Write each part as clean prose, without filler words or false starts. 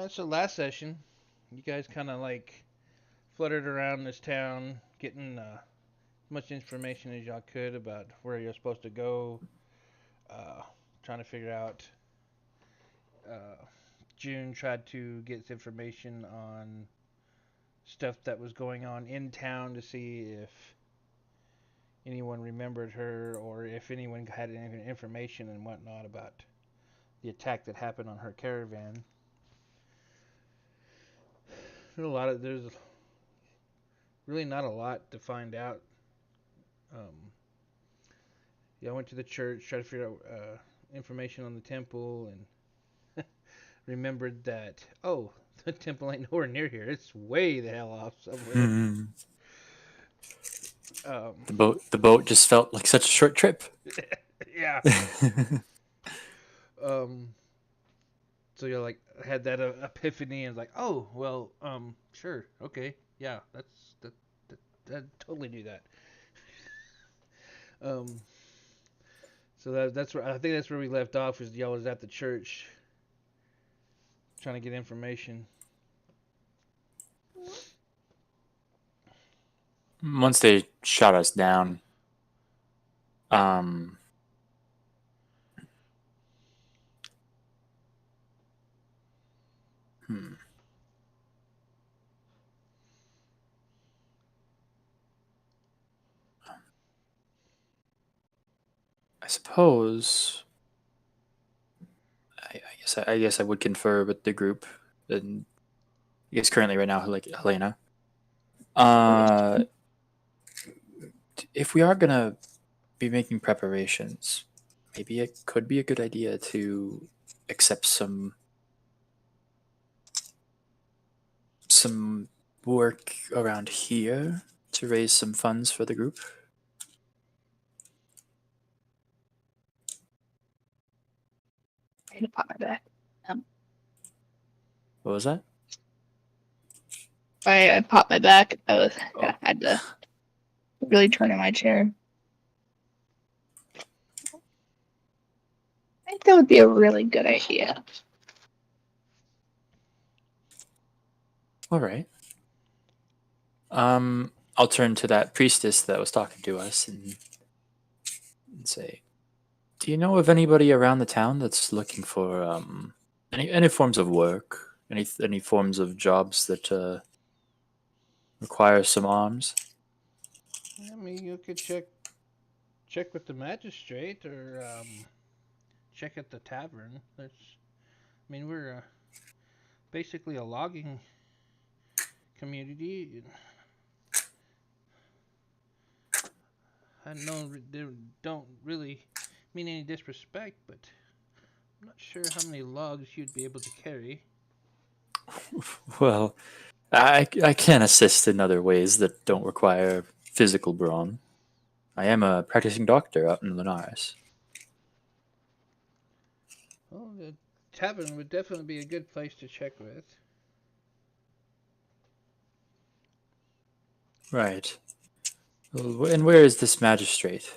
So last session, you guys kind of like fluttered around this town, getting as much information as y'all could about where you're supposed to go. Uh, Trying to figure out. Uh, June tried to get information on stuff that was going on in town to see if anyone remembered her or if anyone had any information and whatnot about the attack that happened on her caravan. There's really not a lot to find out. Um, yeah, I went to the church, tried to figure out information on the temple, and remembered that the temple ain't nowhere near here. It's way the hell off somewhere. Hmm. Um, The boat just felt like such a short trip. yeah. Um, so you're like had that epiphany and like, oh well, sure, okay, yeah, that totally do that. Um, so that's where I think that's where we left off. Was y'all was at the church trying to get information. Once they shot us down, um, hmm, I suppose I guess I would confer with the group, and I guess currently right now, like Helena. Uh, if we are gonna be making preparations, maybe it could be a good idea to accept some work around here to raise some funds for the group. I had to pop my back. What was that? I popped my back. I Oh, had to really turn in my chair. I think that would be a really good idea. all right. I'll turn to that priestess that was talking to us and say, "Do you know of anybody around the town that's looking for any forms of work, any forms of jobs that require some arms?" I mean, you could check with the magistrate or check at the tavern. We're basically a logging community. I know they don't really mean any disrespect, but I'm not sure how many logs you'd be able to carry. Well, I can assist in other ways that don't require physical brawn. I am a practicing doctor out in Linares. Well, the tavern would definitely be a good place to check with. Right. Well, and where is this magistrate?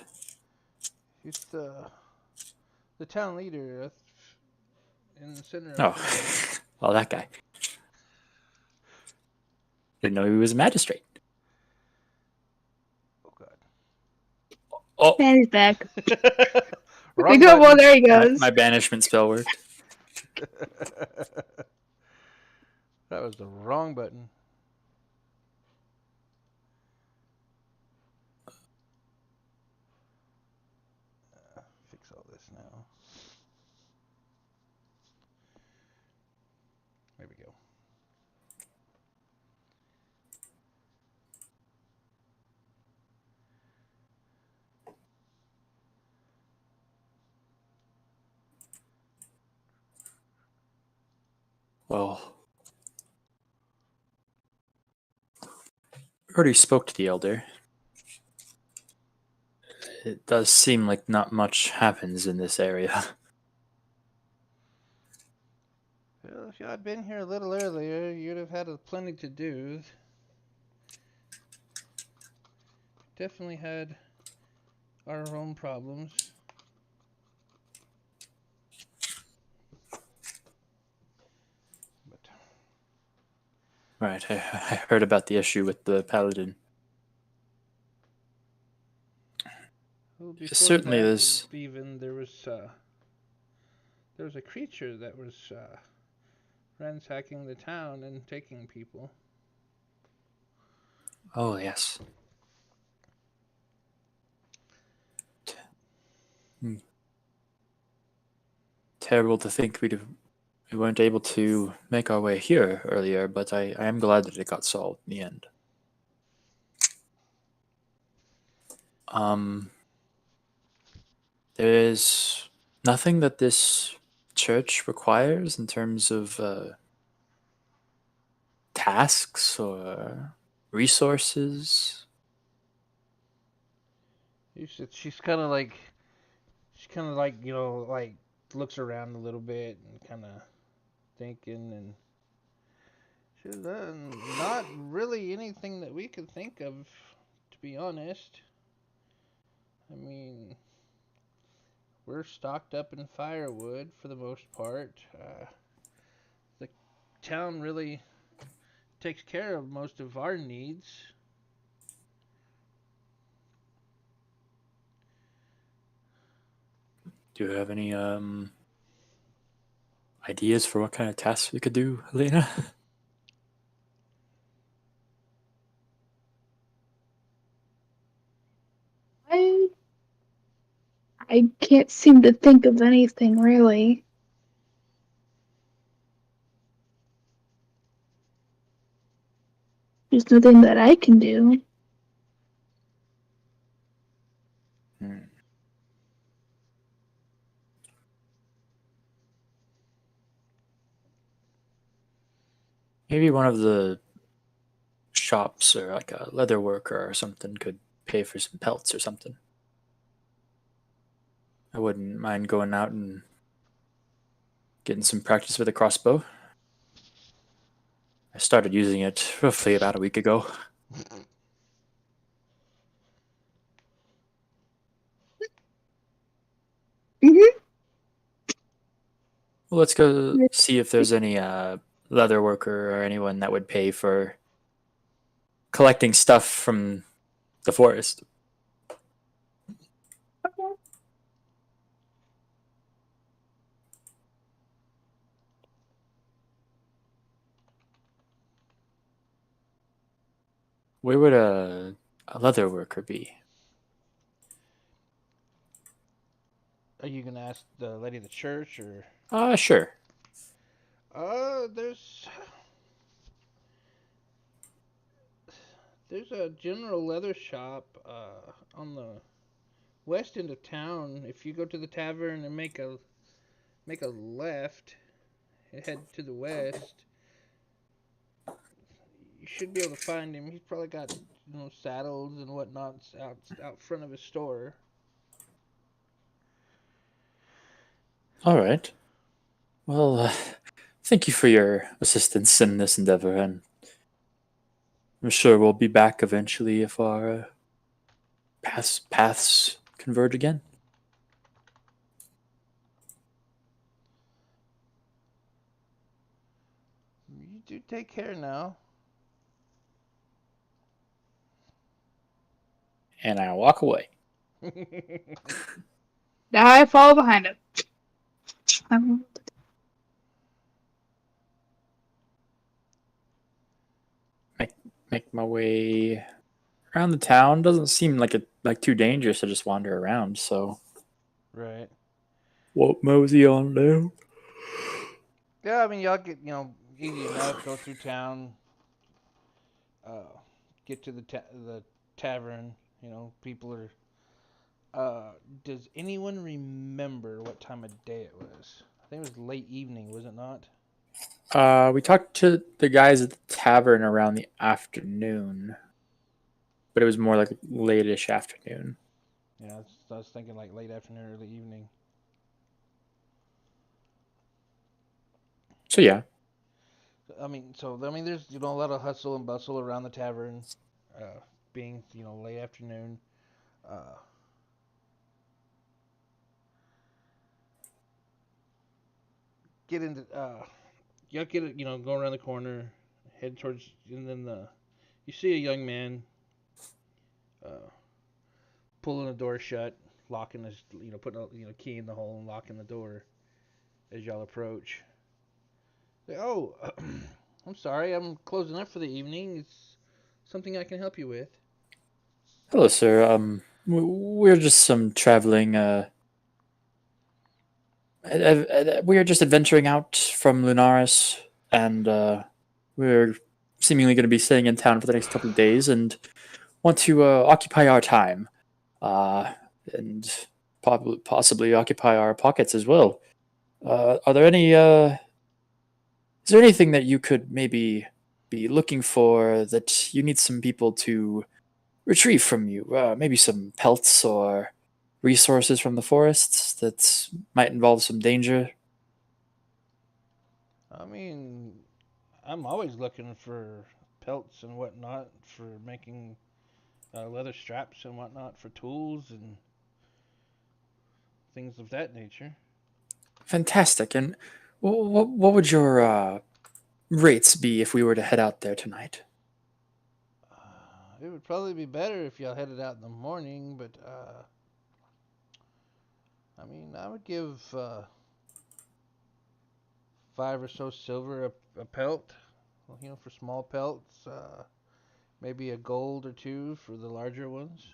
He's the town leader in the center of Oh, town. well, that guy. Didn't know he was a magistrate. Oh God. Oh, And he's back. Wrong We go. Well, button. there he my, goes. my banishment spell worked. That was the wrong button. Fix all this now. There we go. Well, already spoke to the elder. It does seem like not much happens in this area. Well, if you had been here a little earlier, you'd have had plenty to do. Definitely had our own problems. But Right, I heard about the issue with the paladin. Well, before Certainly, that, there's. even there was a creature that was ransacking the town and taking people. Oh yes. Hmm. Terrible to think we weren't able to make our way here earlier, but I am glad that it got solved in the end. There is nothing that this church requires in terms of tasks or resources. She's kind of like like looks around a little bit and kind of thinking, and she's not really anything that we could think of, to be honest. I mean, we're stocked up in firewood for the most part. The town really takes care of most of our needs. Do you have any ideas for what kind of tasks we could do, Elena? I I can't seem to think of anything really. There's nothing that I can do. Hmm. Maybe one of the shops or like a leather worker or something could pay for some pelts or something. I wouldn't mind going out and getting some practice with a crossbow. I started using it roughly about a week ago. Mm-hmm. Well, let's go see if there's any leather worker or anyone that would pay for collecting stuff from the forest. Where would a leather worker be? Are you gonna ask the lady of the church, or? Sure. There's a general leather shop on the west end of town. If you go to the tavern and make a left, and head to the west, you should be able to find him. He's probably got saddles and whatnot out front of his store. All right. Well, thank you for your assistance in this endeavor, and I'm sure we'll be back eventually if our paths converge again. You do take care now. And I walk away. Now I follow behind him. Make my way around the town. Doesn't seem like too dangerous to just wander around. So Right. what mosey on down? Yeah, I mean y'all get easy enough. Go through town. Uh, get to the tavern. People are. Does anyone remember what time of day it was? I think it was late evening, was it not? We talked to the guys at the tavern around the afternoon, but it was more like late-ish afternoon. Yeah, I was thinking like late afternoon, early evening. So yeah, There's a lot of hustle and bustle around the tavern, being late afternoon. Uh, get into y'all get it, go around the corner, head towards, and then you see a young man uh, pulling the door shut, locking his, putting a key in the hole and locking the door as y'all approach. Oh, I'm sorry, I'm closing up for the evening. It's something I can help you with. Hello, sir. We're just some traveling. We are just adventuring out from Lunaris, and we're seemingly going to be staying in town for the next couple of days, and want to occupy our time, uh, and possibly occupy our pockets as well. Are there any? Is there anything that you could maybe be looking for that you need some people to retrieve from you? Maybe some pelts or resources from the forests that might involve some danger. I mean, I'm always looking for pelts and whatnot for making leather straps and whatnot for tools and things of that nature. Fantastic. And what would your rates be if we were to head out there tonight? It would probably be better if y'all headed out in the morning, but I mean, I would give 5 or so silver a pelt. For small pelts. Maybe a gold or two for the larger ones.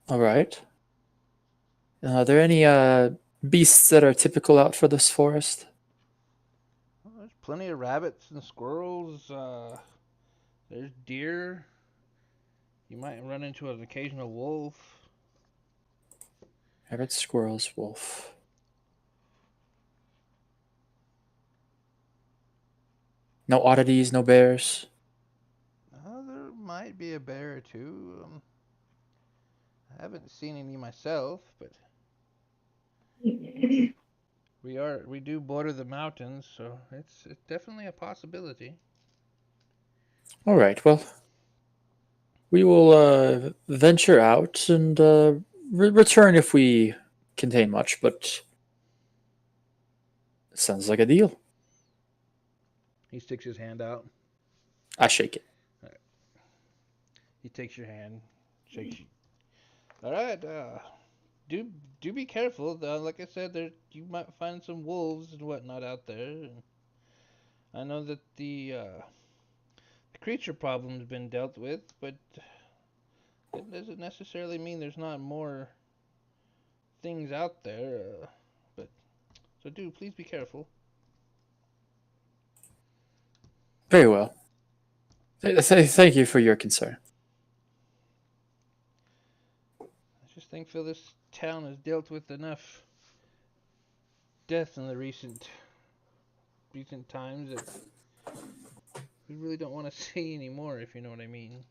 All right. Are there any beasts that are typical out for this forest? Well, there's plenty of rabbits and squirrels. There's deer. You might run into an occasional wolf. Rabbit, squirrels, wolf. No oddities, no bears. There might be a bear or two. I haven't seen any myself, but we do border the mountains, so it's definitely a possibility. All right. Well, we will venture out and return if we contain much, but it sounds like a deal. He sticks his hand out. I shake it. He takes your hand, shakes you. All right. Do be careful. Like I said, you might find some wolves and whatnot out there. And I know that the creature problem's been dealt with, but that doesn't necessarily mean there's not more things out there. But so please be careful. Very well. Thank you for your concern. I just think Phil, this town has dealt with enough death in the recent times that we really don't want to see anymore, if you know what I mean.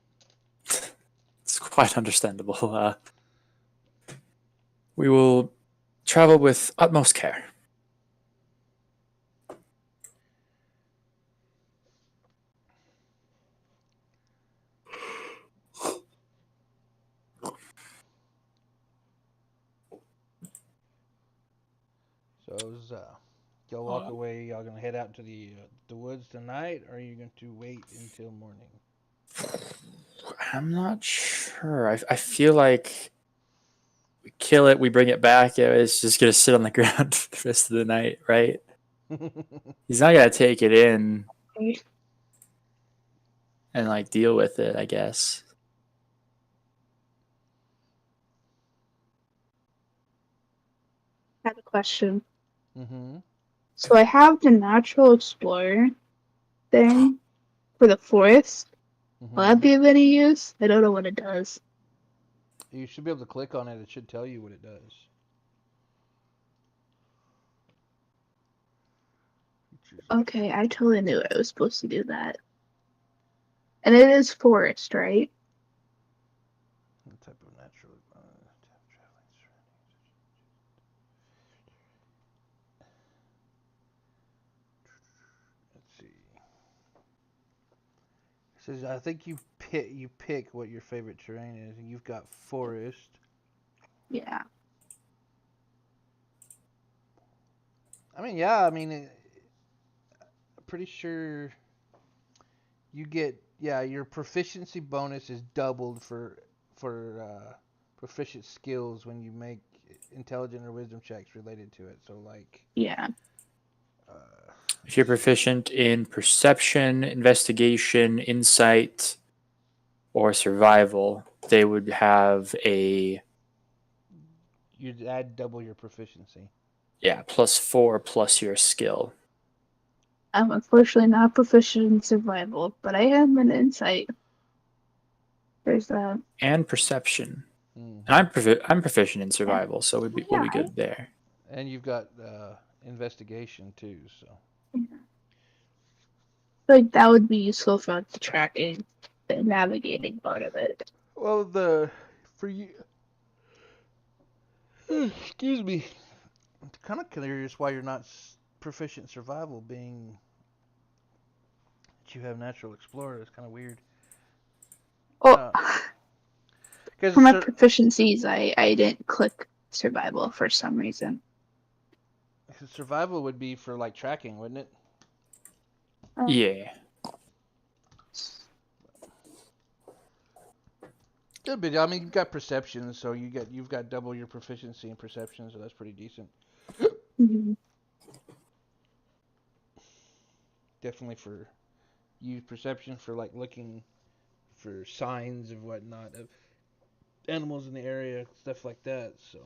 It's quite understandable. We will travel with utmost care. So as y'all walk away, y'all gonna head out to the woods tonight, or are you going to wait until morning? I'm not sure. I feel like we kill it, we bring it back. It's just gonna sit on the ground for the rest of the night, right? He's not gonna take it in and like deal with it, I guess. I have a question. Mm-hmm. So I have the natural explorer thing for the forest. Will that Mm-hmm. be of any use? I don't know what it does. You should be able to click on it. It should tell you what it does. Okay, I totally knew I was supposed to do that. And it is forest, right? What type of natural? Let's see. It says I think you pick what your favorite terrain is, and you've got forest. Yeah. I mean, yeah. I mean, pretty sure you get your proficiency bonus is doubled for proficient skills when you make intelligent or wisdom checks related to it. So like, Yeah. uh, If you're proficient in perception, investigation, insight, or survival, they would have a you'd add double your proficiency. +4 plus your skill. I'm unfortunately not proficient in survival, but I am in insight. There's that. And perception. Mm-hmm. And I'm proficient in survival, so we'll be good there. And you've got investigation too. So Like that would be useful for the tracking, the navigating part of it. well, for you, excuse me. I'm kind of curious why you're not proficient in survival, being that you have natural explorer. It's kind of weird. Oh, Because for my proficiencies, I didn't click survival for some reason. survival would be for like tracking, wouldn't it? Yeah. Yeah, but I mean, you've got perception, so you've got double your proficiency in perception, so that's pretty decent. Mm-hmm. Definitely for use perception for like looking for signs of whatnot of animals in the area, stuff like that. So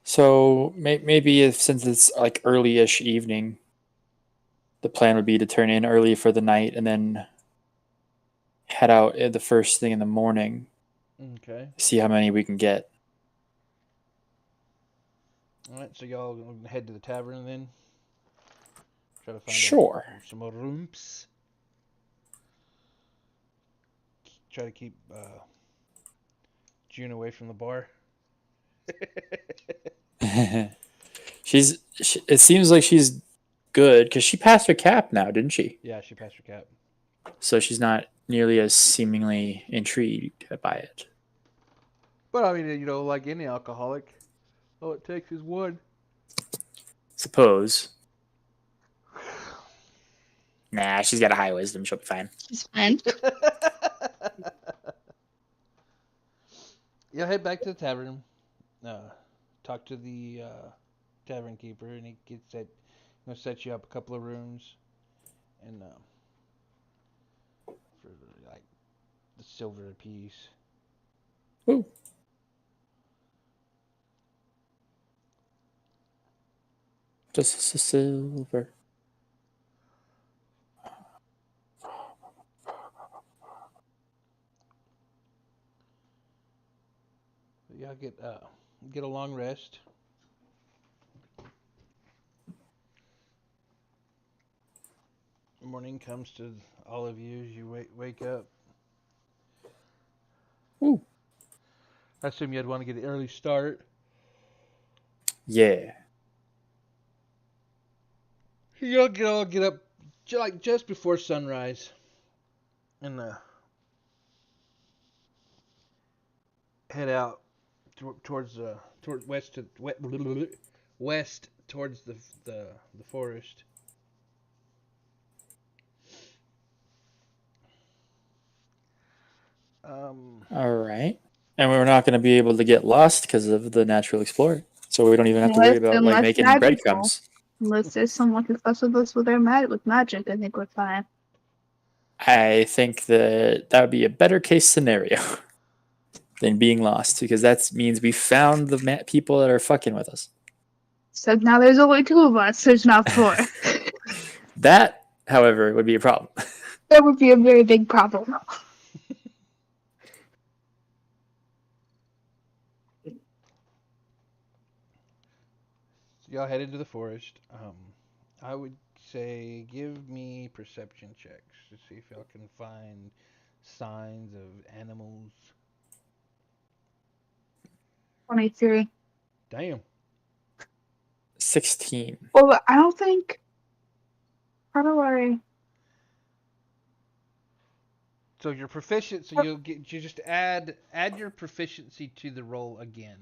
So maybe if since it's like early-ish evening, the plan would be to turn in early for the night and then head out the first thing in the morning. okay, See how many we can get. all right. So y'all head to the tavern then. Try to find Sure. some more rooms. Try to keep June away from the bar. It seems like she's good because she passed her cap now, didn't she? Yeah, she passed her cap. So she's not nearly as seemingly intrigued by it. But I mean, like any alcoholic, all it takes is one. Suppose. Nah, she's got a high wisdom. She'll be fine. It's fine. You'll head back to the tavern. Talk to the tavern keeper, and he gets that. Set you up a couple of rooms, and for like the silver apiece. Ooh. Just a silver. Y'all get a long rest. Morning comes to all of you as you wake up. Ooh. I assume you'd want to get an early start. Yeah. You'll get up like just before sunrise, and head out towards west towards the forest. All right. And we're not going to be able to get lost because of the natural explorer. So we don't even have to worry about like Unless making magical. breadcrumbs. Unless there's someone who fucks with us with magic, I think we're fine. I think that would be a better case scenario than being lost because that means we found the people that are fucking with us. So now there's only 2 of us. There's not 4. That, however, would be a problem. That would be a very big problem. So y'all head into the forest. I would say give me perception checks to see if y'all can find signs of animals. 23. Damn. 16. Well, I don't think. How do I? So you're proficient. So you just add your proficiency to the roll again.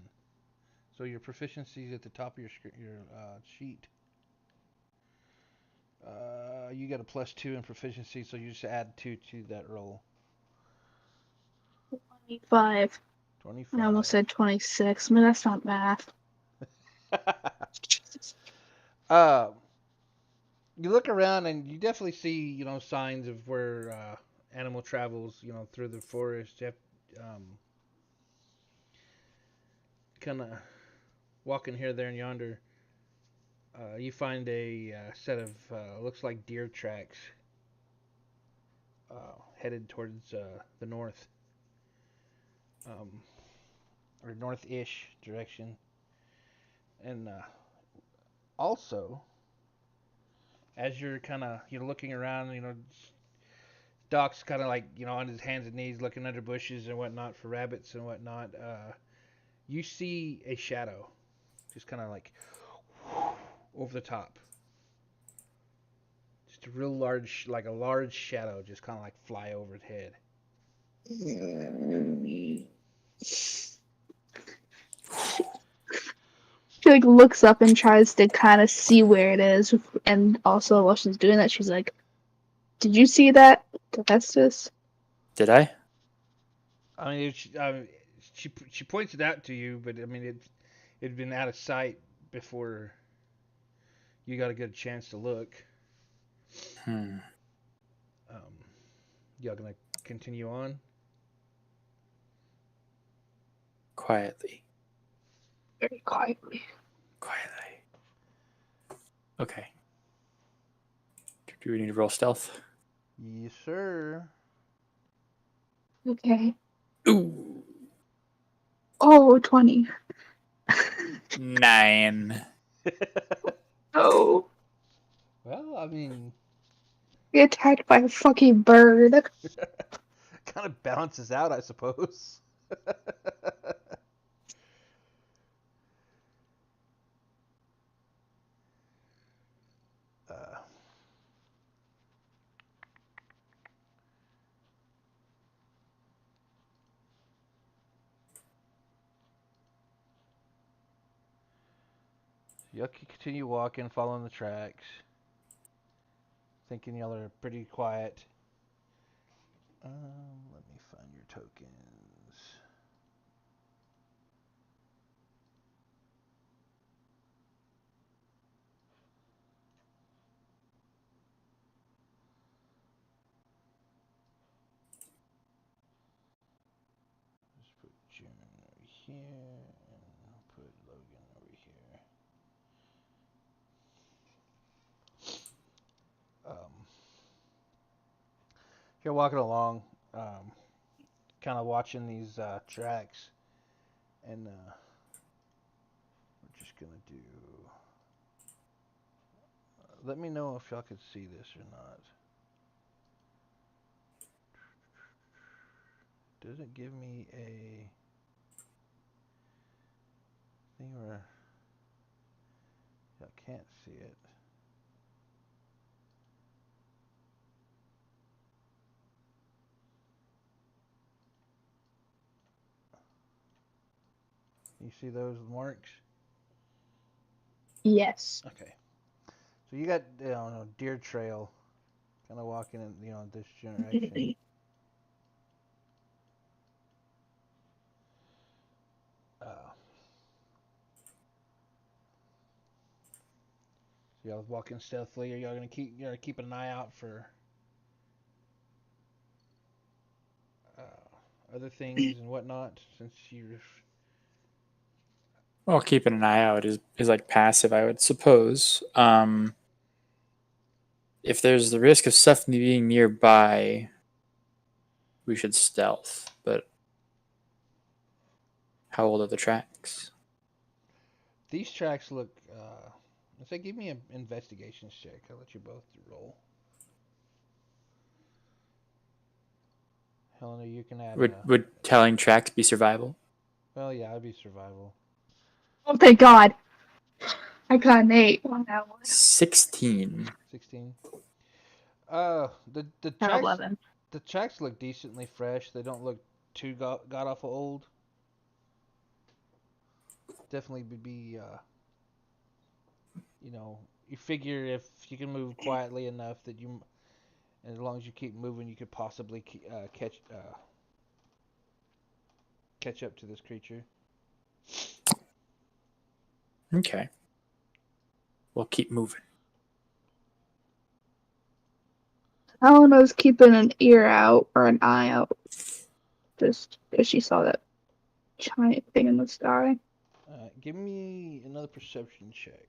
So your proficiency is at the top of your sheet. You got a +2 in proficiency, so you just add 2 to that roll. 25. 25. I almost said 26. I mean, that's not math. uh, you look around and you definitely see, signs of where animal travels, through the forest. You have, kind of walking here, there, and yonder. You find a set of looks like deer tracks headed towards the north, or north-ish direction, and also as you're looking around, Doc's kind of like on his hands and knees looking under bushes and whatnot for rabbits and whatnot. You see a shadow, just kind of like over the top. Just a real large, like a large shadow, just kind of like fly over his head. She like looks up and tries to kind of see where it is, and also while she's doing that, she's like, "Did you see that, Hephaestus?" Did I? I mean, she points it out to you, but I mean it'd been out of sight before you got a good chance to look. Hmm. Y'all gonna continue on? Quietly. Very quietly. Quietly. Okay. Do we need to roll stealth? Yes, sir. Okay. Ooh. Oh, 20. 9. Oh. Well, I mean, Get attacked by a fucking bird. kind of balances out, I suppose. uh, y'all can continue walking, following the tracks, thinking y'all are pretty quiet. Let me find your tokens. Just put June over here, and I'll put Logan over here. You're walking along, kind of watching these tracks, and we're just gonna do. Let me know if y'all could see this or not. Does it give me a thing where y'all can't see it? You see those marks? Yes. Okay. So you got a deer trail, kind of walking in this direction. So y'all walking stealthily, or y'all gonna keep an eye out for other things and whatnot, since you're. Well, keeping an eye out is like passive, I would suppose. If there's the risk of stuff being nearby, we should stealth. But how old are the tracks? These tracks look. Let's say, give me an investigations check. I'll let you both roll. Helena, you can add. Would telling tracks be survival? Well, yeah, I'd be survival. Oh, thank God. I got an 8 on that one. 16. 16. The Not tracks 11. The tracks look decently fresh. They don't look too god awful old. Definitely be you know, you figure if you can move quietly enough that you, and as long as you keep moving, you could possibly catch up to this creature. Okay. We'll keep moving. Helena's keeping an ear out or an eye out, just because she saw that giant thing in the sky. Give me another perception check.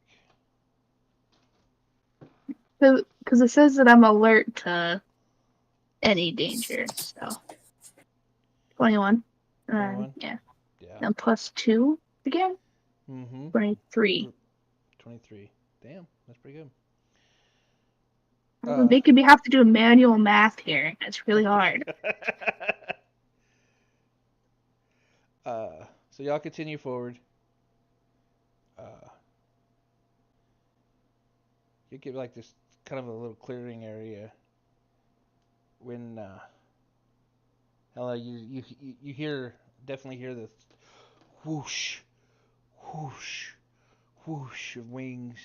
Because it says that I'm alert to any danger. So 21. 21? Yeah. Yeah. And +2 again. Mm-hmm. 23. 23. Damn, that's pretty good. Making me have to do manual math here. It's really hard. So y'all continue forward. You get like this kind of a little clearing area. When hello, you definitely hear the whoosh, whoosh, whoosh of wings.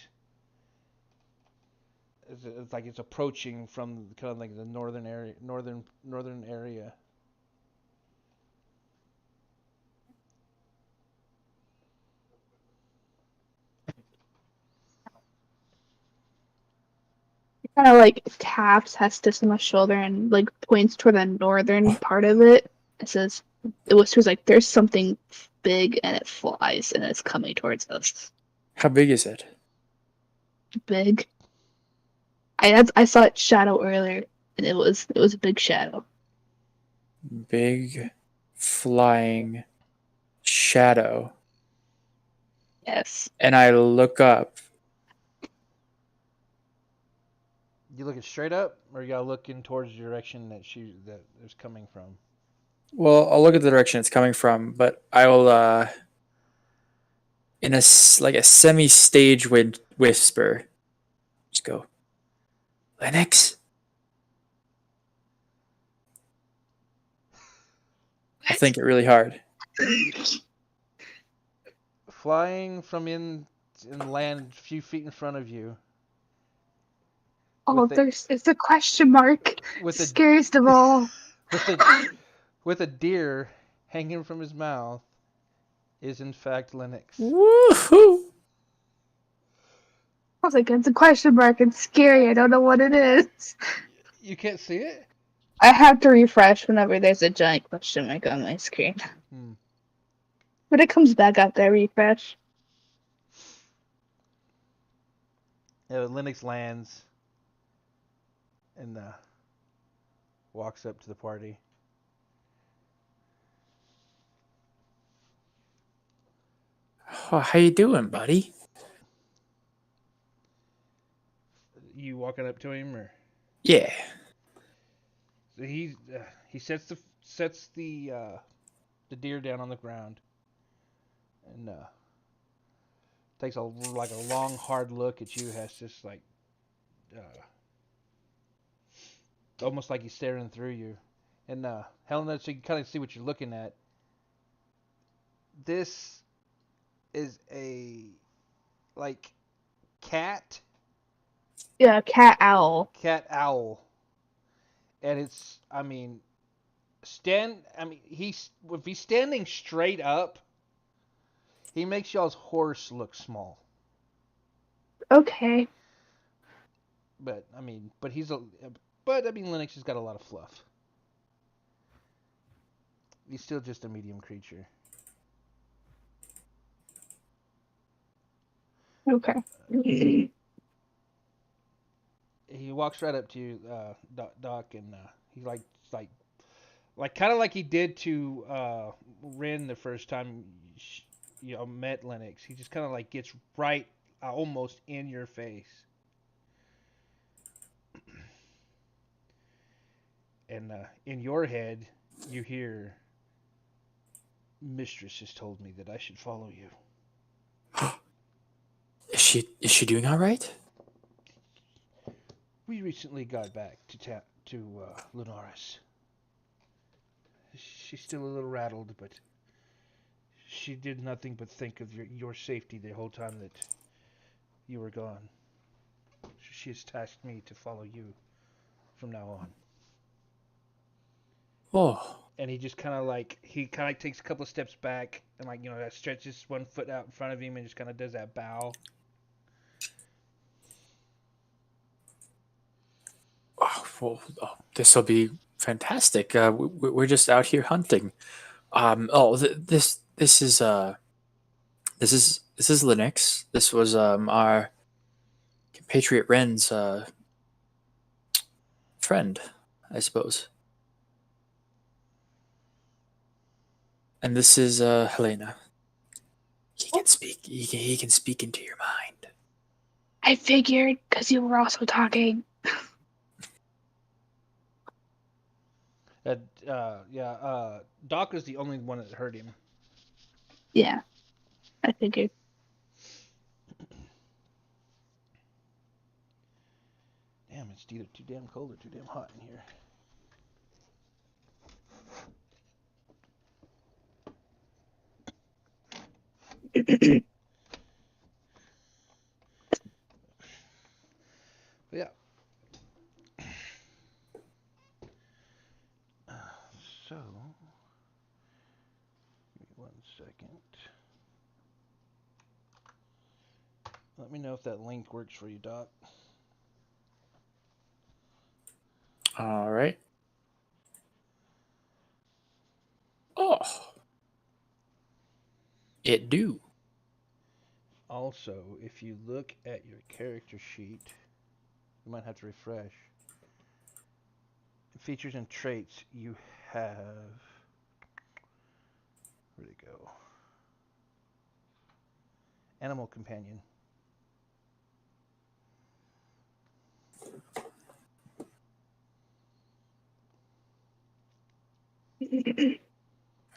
It's like it's approaching from kind of like the northern area. Kind of like taps Hestus on the shoulder and like points toward the northern part of it. It says, it whispers like, "There's something big and it flies and it's coming towards us." How big is it? Big. I saw its shadow earlier, and it was a big shadow. Big flying shadow. Yes. And I look up. You looking straight up, or y'all looking towards the direction that is coming from? Well, I'll look at the direction it's coming from, but I will, in a like a semi-stage whisper, just go, Lennox. I'll think it really hard. Flying from in land a few feet in front of you. Oh, it's a question mark. With the Scariest of all. with a deer hanging from his mouth is in fact Lennox. Woohoo! I was like, it's a question mark. It's scary. I don't know what it is. You can't see it? I have to refresh whenever there's a giant question mark on my screen. When it comes back up, I refresh. Yeah, Lennox lands and walks up to the party. Oh, how you doing, buddy? You walking up to him, or? Yeah. So he sets the deer down on the ground and takes a long hard look at you. Has just like almost like he's staring through you. And Helena, so you can kind of see what you're looking at. This is a like cat. Yeah, cat owl. Cat owl. And it's, I mean, if he's standing straight up, he makes y'all's horse look small. Okay. But Lennox has got a lot of fluff. He's still just a medium creature. Okay. He walks right up to you, Doc, and he's kind of like he did to Rin the first time you met Lennox. He just kind of like gets right almost in your face. And in your head, you hear, "Mistress has told me that I should follow you." Is she doing all right? We recently got back to Lunaris. She's still a little rattled, but she did nothing but think of your safety the whole time that you were gone. She has tasked me to follow you from now on. Oh, And he just kind of takes a couple of steps back and stretches one foot out in front of him and just kind of does that bow. well, this will be fantastic. We're just out here hunting. This is this is Linux. This was our compatriot Ren's friend, I suppose. And this is Helena. He can speak. He can speak into your mind. I figured because you were also talking. Doc was the only one that heard him. Yeah, I figured. Damn, it's either too damn cold or too damn hot in here. But yeah. So, give me 1 second. Let me know if that link works for you, Doc. All right. Oh, it do. Also, if you look at your character sheet, you might have to refresh. Features and traits, you have. Where'd it go? Animal companion.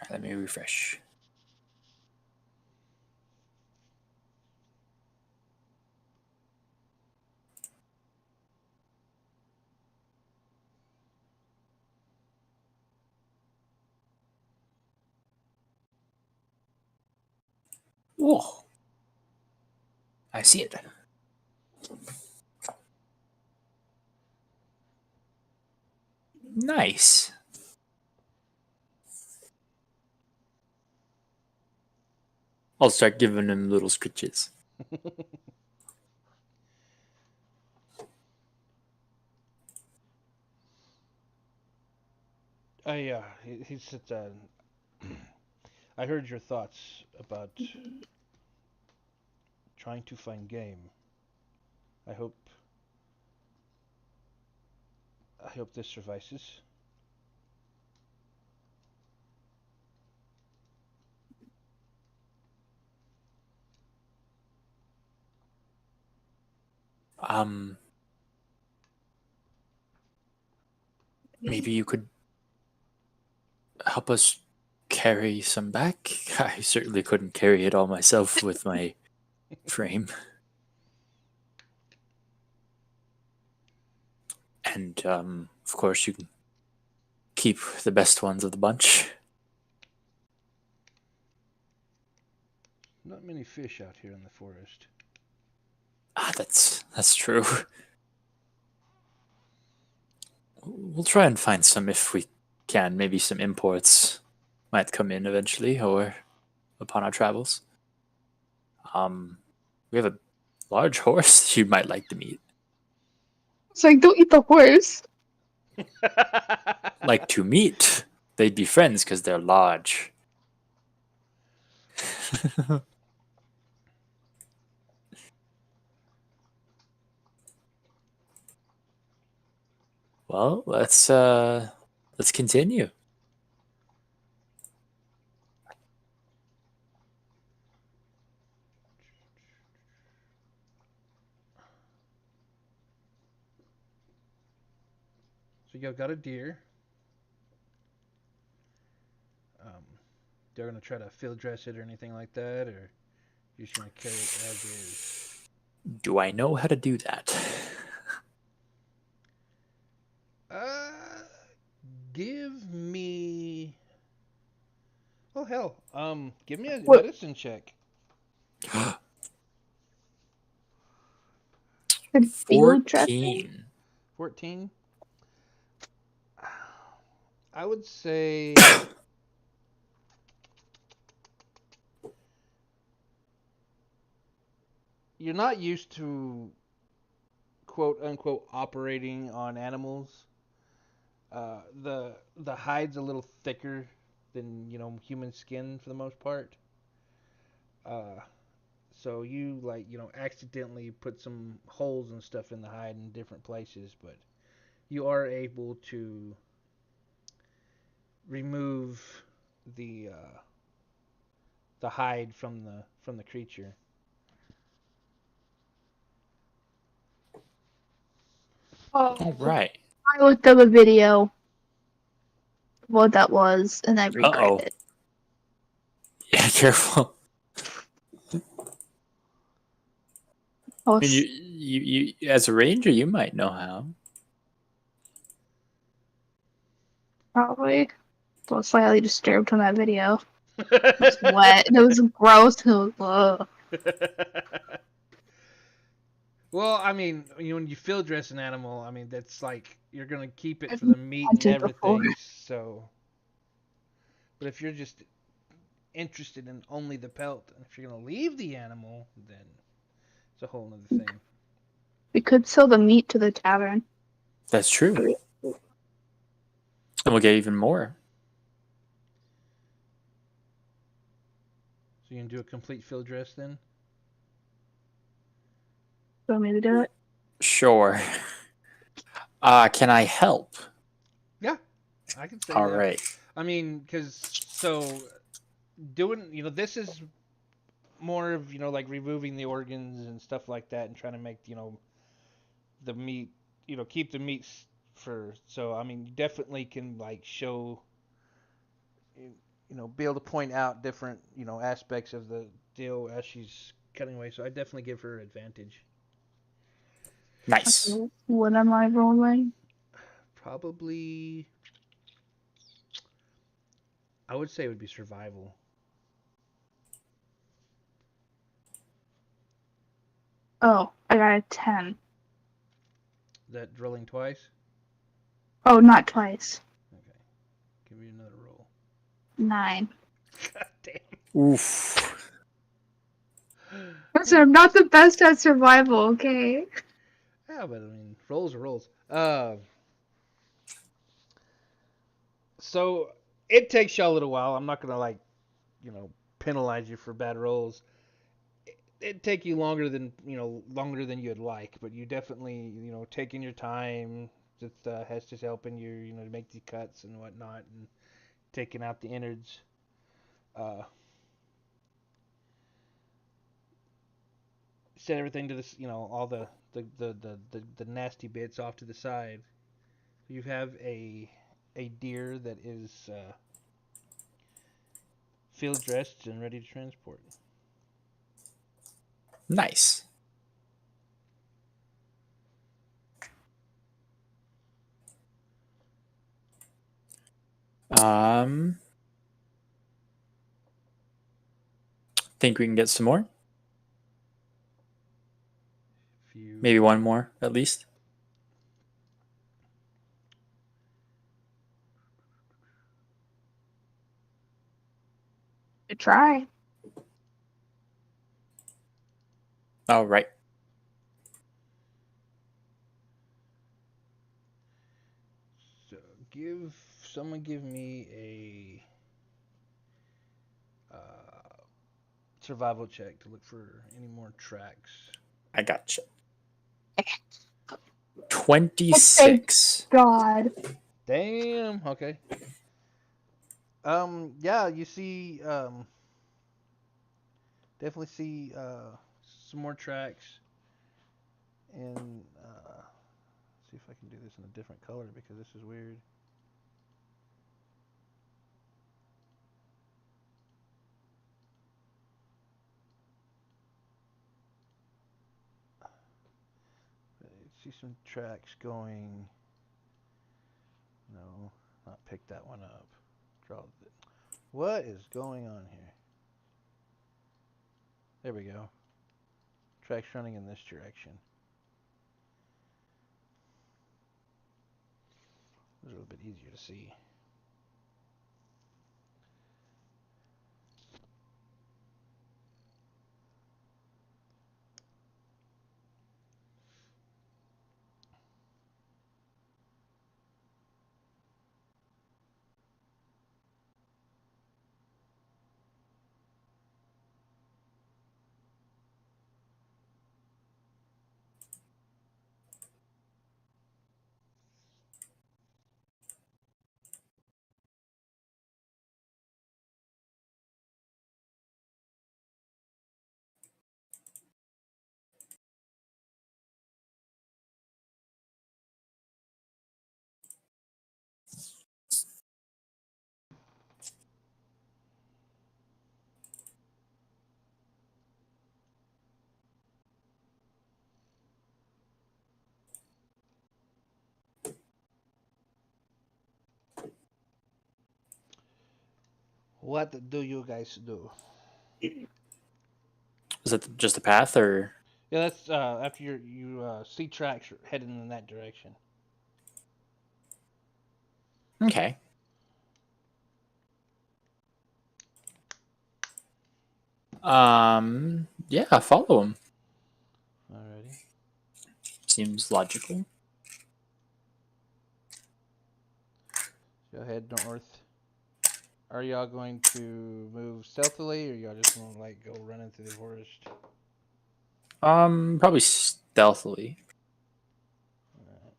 Let me refresh. Whoa. I see it. Nice. I'll start giving him little scritches. He said, I heard your thoughts about trying to find game. I hope this suffices. Maybe you could help us carry some back. I certainly couldn't carry it all myself with my frame. And of course, you can keep the best ones of the bunch. Not many fish out here in the forest. That's true. We'll try and find some if we can. Maybe some imports might come in eventually, or upon our travels. We have a large horse you might like to meet. It's like, don't eat the horse. Like to meet. They'd be friends because they're large. Well, let's continue. So you've got a deer. They're gonna try to field dress it or anything like that, or you're just gonna carry it as is. Do I know how to do that? Uh, give me Well, hell, give me a What? medicine check. The field trip? 14. 14. I would say you're not used to quote unquote operating on animals. The hide's a little thicker than human skin for the most part. Uh, so you like accidentally put some holes and stuff in the hide in different places, but you are able to remove the hide from the creature. All Oh, right. I looked up a video of what that was, and I regret Uh-oh. it. Yeah, careful. I I mean, was you as a ranger, you might know how. probably slightly disturbed from that video. It was wet. It was gross. It was, ugh. Well, I mean, when you field dress an animal, I mean that's like you're gonna keep it I've for the meat had and to before. everything. So, but if you're just interested in only the pelt, and if you're gonna leave the animal, then it's a whole other thing. We could sell the meat to the tavern. That's true. And we'll get even more. So you can do a complete field dress then. Do you want me to do it? Sure. Can I help? Yeah, I can say All that. right. I mean, because so doing, this is more of like removing the organs and stuff like that, and trying to make the meat, keep the meat for. So I mean, you definitely can like show, be able to point out different aspects of the deal as she's cutting away. So I definitely give her advantage. Nice. Okay, what am I rolling? Probably, I would say it would be survival. Oh, I got a 10. That rolling twice. Oh, not twice. Okay, give me another roll. 9. God damn. Oof. Listen, I'm not the best at survival, okay? Yeah, but I mean, rolls are rolls. So it takes you a little while. I'm not gonna like, penalize you for bad rolls. It take you longer than you'd like, but you definitely, taking your time. Just has just helping you, to make the cuts and whatnot, and taking out the innards. Uh, Set everything to this, all the nasty bits off to the side. You have a deer that is field dressed and ready to transport. Nice. Um, think we can get some more? If you Maybe one more at least. Good try. All right. so give me a survival check to look for any more tracks. I got you. Oh, thank 26. God. Damn. Okay. Yeah, you see. Definitely see some more tracks, and see if I can do this in a different color because this is weird. See some tracks going. No, not pick that one up. Draw it. What is going on here? There we go. Track's running in this direction. It's a little bit easier to see. What do you guys do? Is it just a path or? Yeah, that's after you see tracks heading in that direction. Okay. Yeah, follow him. Alrighty. Seems logical. Go ahead north. Are y'all going to move stealthily, or y'all just gonna like go running through the forest? Probably stealthily. Alright.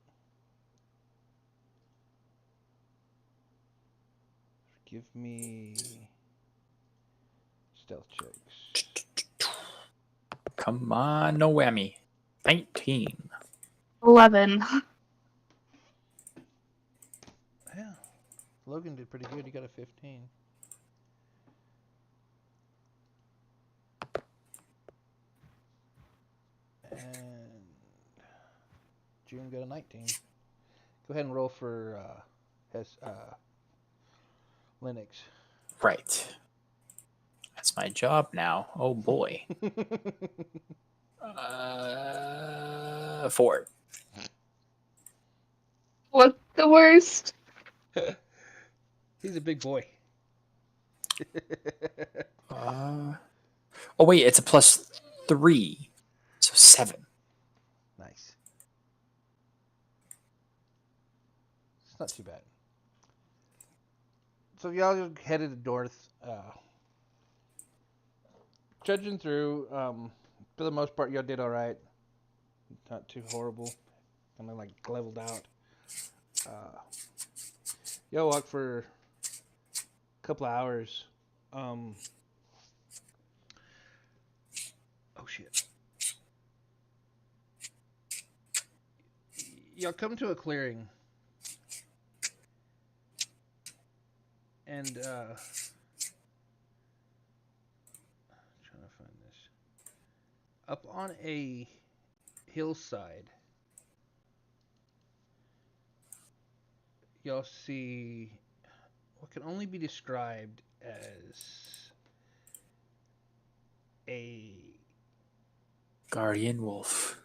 Give me stealth checks. Come on, no whammy. 19. 11. Yeah, Logan did pretty good. He got a 15. And June got a 19. Go ahead and roll for Linux. Right. That's my job now. Oh boy. 4. What's the worst? He's a big boy. Oh wait, it's a +3, so 7. Nice. It's not too bad. So y'all just headed north, trudging through. For the most part, y'all did all right. Not too horrible. Kind of like leveled out. Y'all walk for a couple of hours. Oh shit. Y'all come to a clearing. And trying to find this. Up on a hillside, y'all see what can only be described as a Guardian wolf.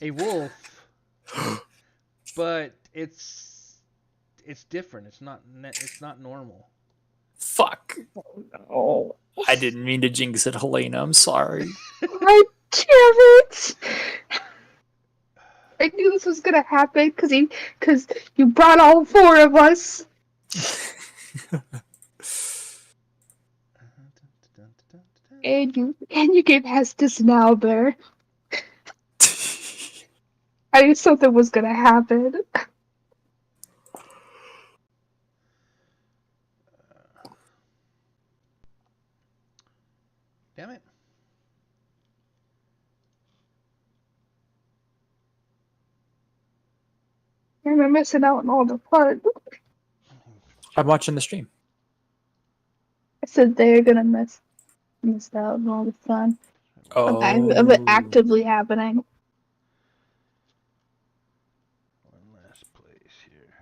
a wolf, but it's different. It's not normal. Fuck. Oh, I didn't mean to jinx it, Helena. I'm sorry. God damn it! I knew this was gonna happen because you brought all 4 of us. And you gave Estes an owlbear. I knew something was gonna happen. Damn it. And we're missing out on all the fun. I'm watching the stream. I said they're gonna miss out on all the fun of it Oh. actively happening. One last place here.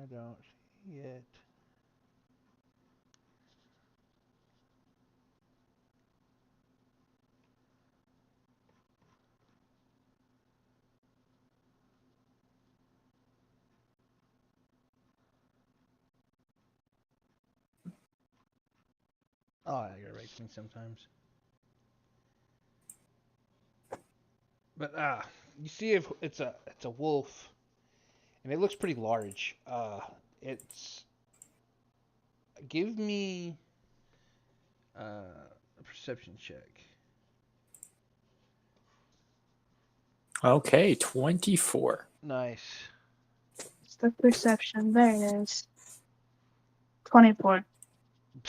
I don't see it. Oh, I gotta write things sometimes. But you see if it's a wolf, and it looks pretty large. It's give me a perception check. Okay, 24. Nice. It's the perception. There it is. 24.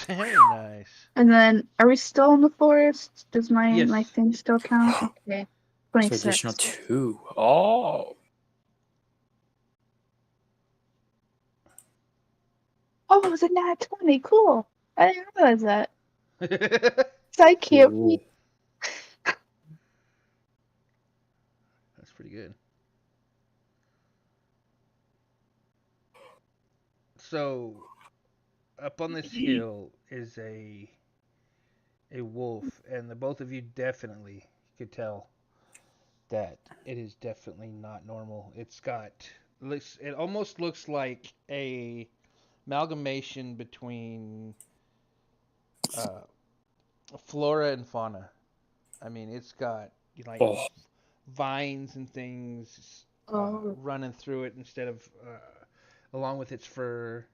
Very nice. And then, are we still in the forest? Does my Yes. thing still count? Okay. So additional 26. 2. Oh. Oh, it was a nat 20. Cool. I didn't realize that. That's So I can't Ooh. read. pretty good. So up on this hill is a wolf, and the both of you definitely could tell that it is definitely not normal. It almost looks like a amalgamation between uh, flora and fauna. I mean, it's got like Oh. vines and things Oh, running through it instead of along with its fur,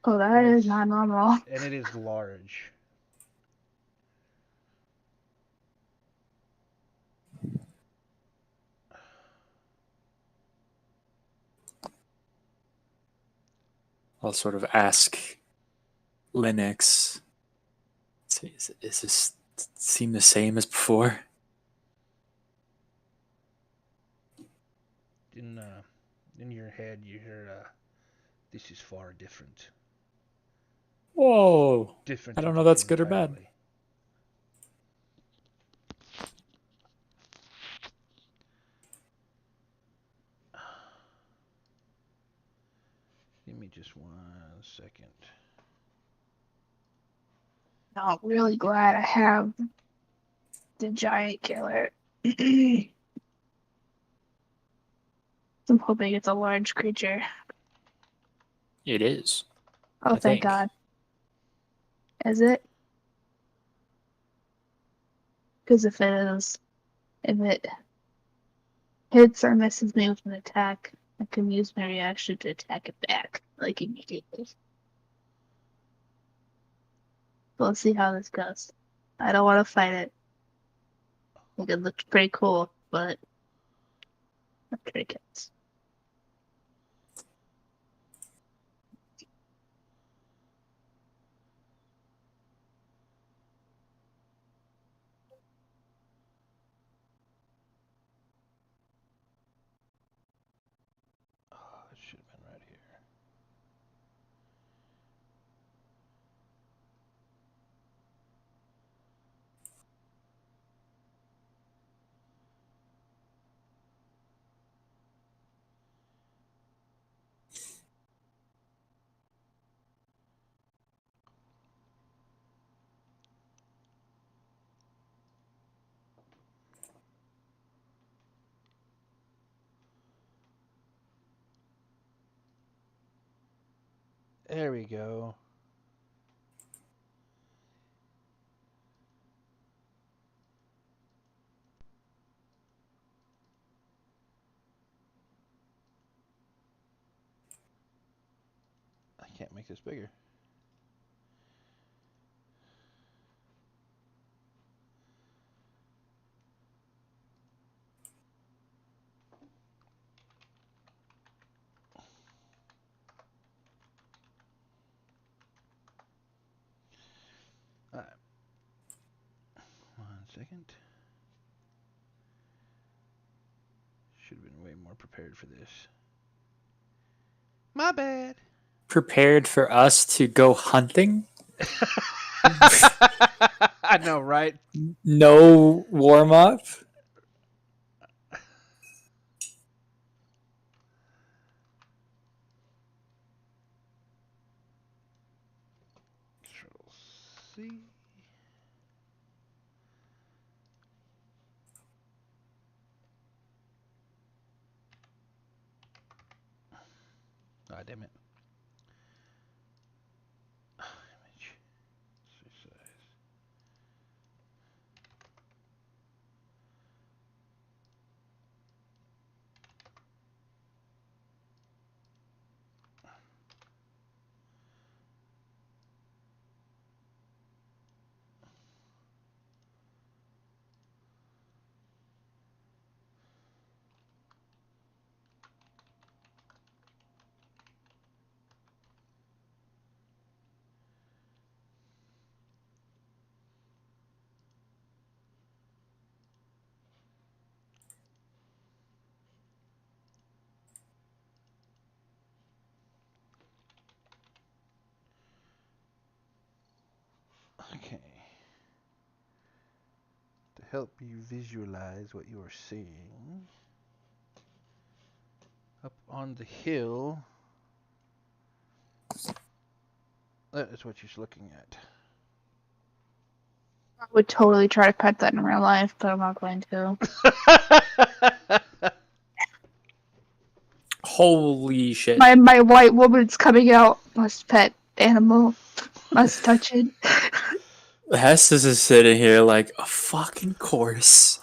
oh, that and is not normal. it is large. I'll sort of ask Linux. Is this seem the same as before? In in your head, you hear, "This is far different, Whoa. different I don't know if that's good or bad. entirely." Give me just 1 second. No, I'm really glad I have the giant killer. I'm hoping it's a large creature. It is. Oh, I thank think. God. Is it? Because if it hits or misses me with an attack, I can use my reaction to attack it back, like immediately. So let's see how this goes. I don't want to fight it. I think it looks pretty cool, but I'm crickets. Oh, it should have been right here. There we go. I can't make this bigger. All right. 1 second. Should have been way more prepared for this. My bad. Prepared for us to go hunting? I know, right? No warm up? God damn it. Image. Exercise. Okay. To help you visualize what you are seeing, up on the hill, that is what you're looking at. I would totally try to pet that in real life, but I'm not going to. Holy shit. My white woman's coming out. Must pet animal. Must touch it. Hess is just sitting here like, a fucking course.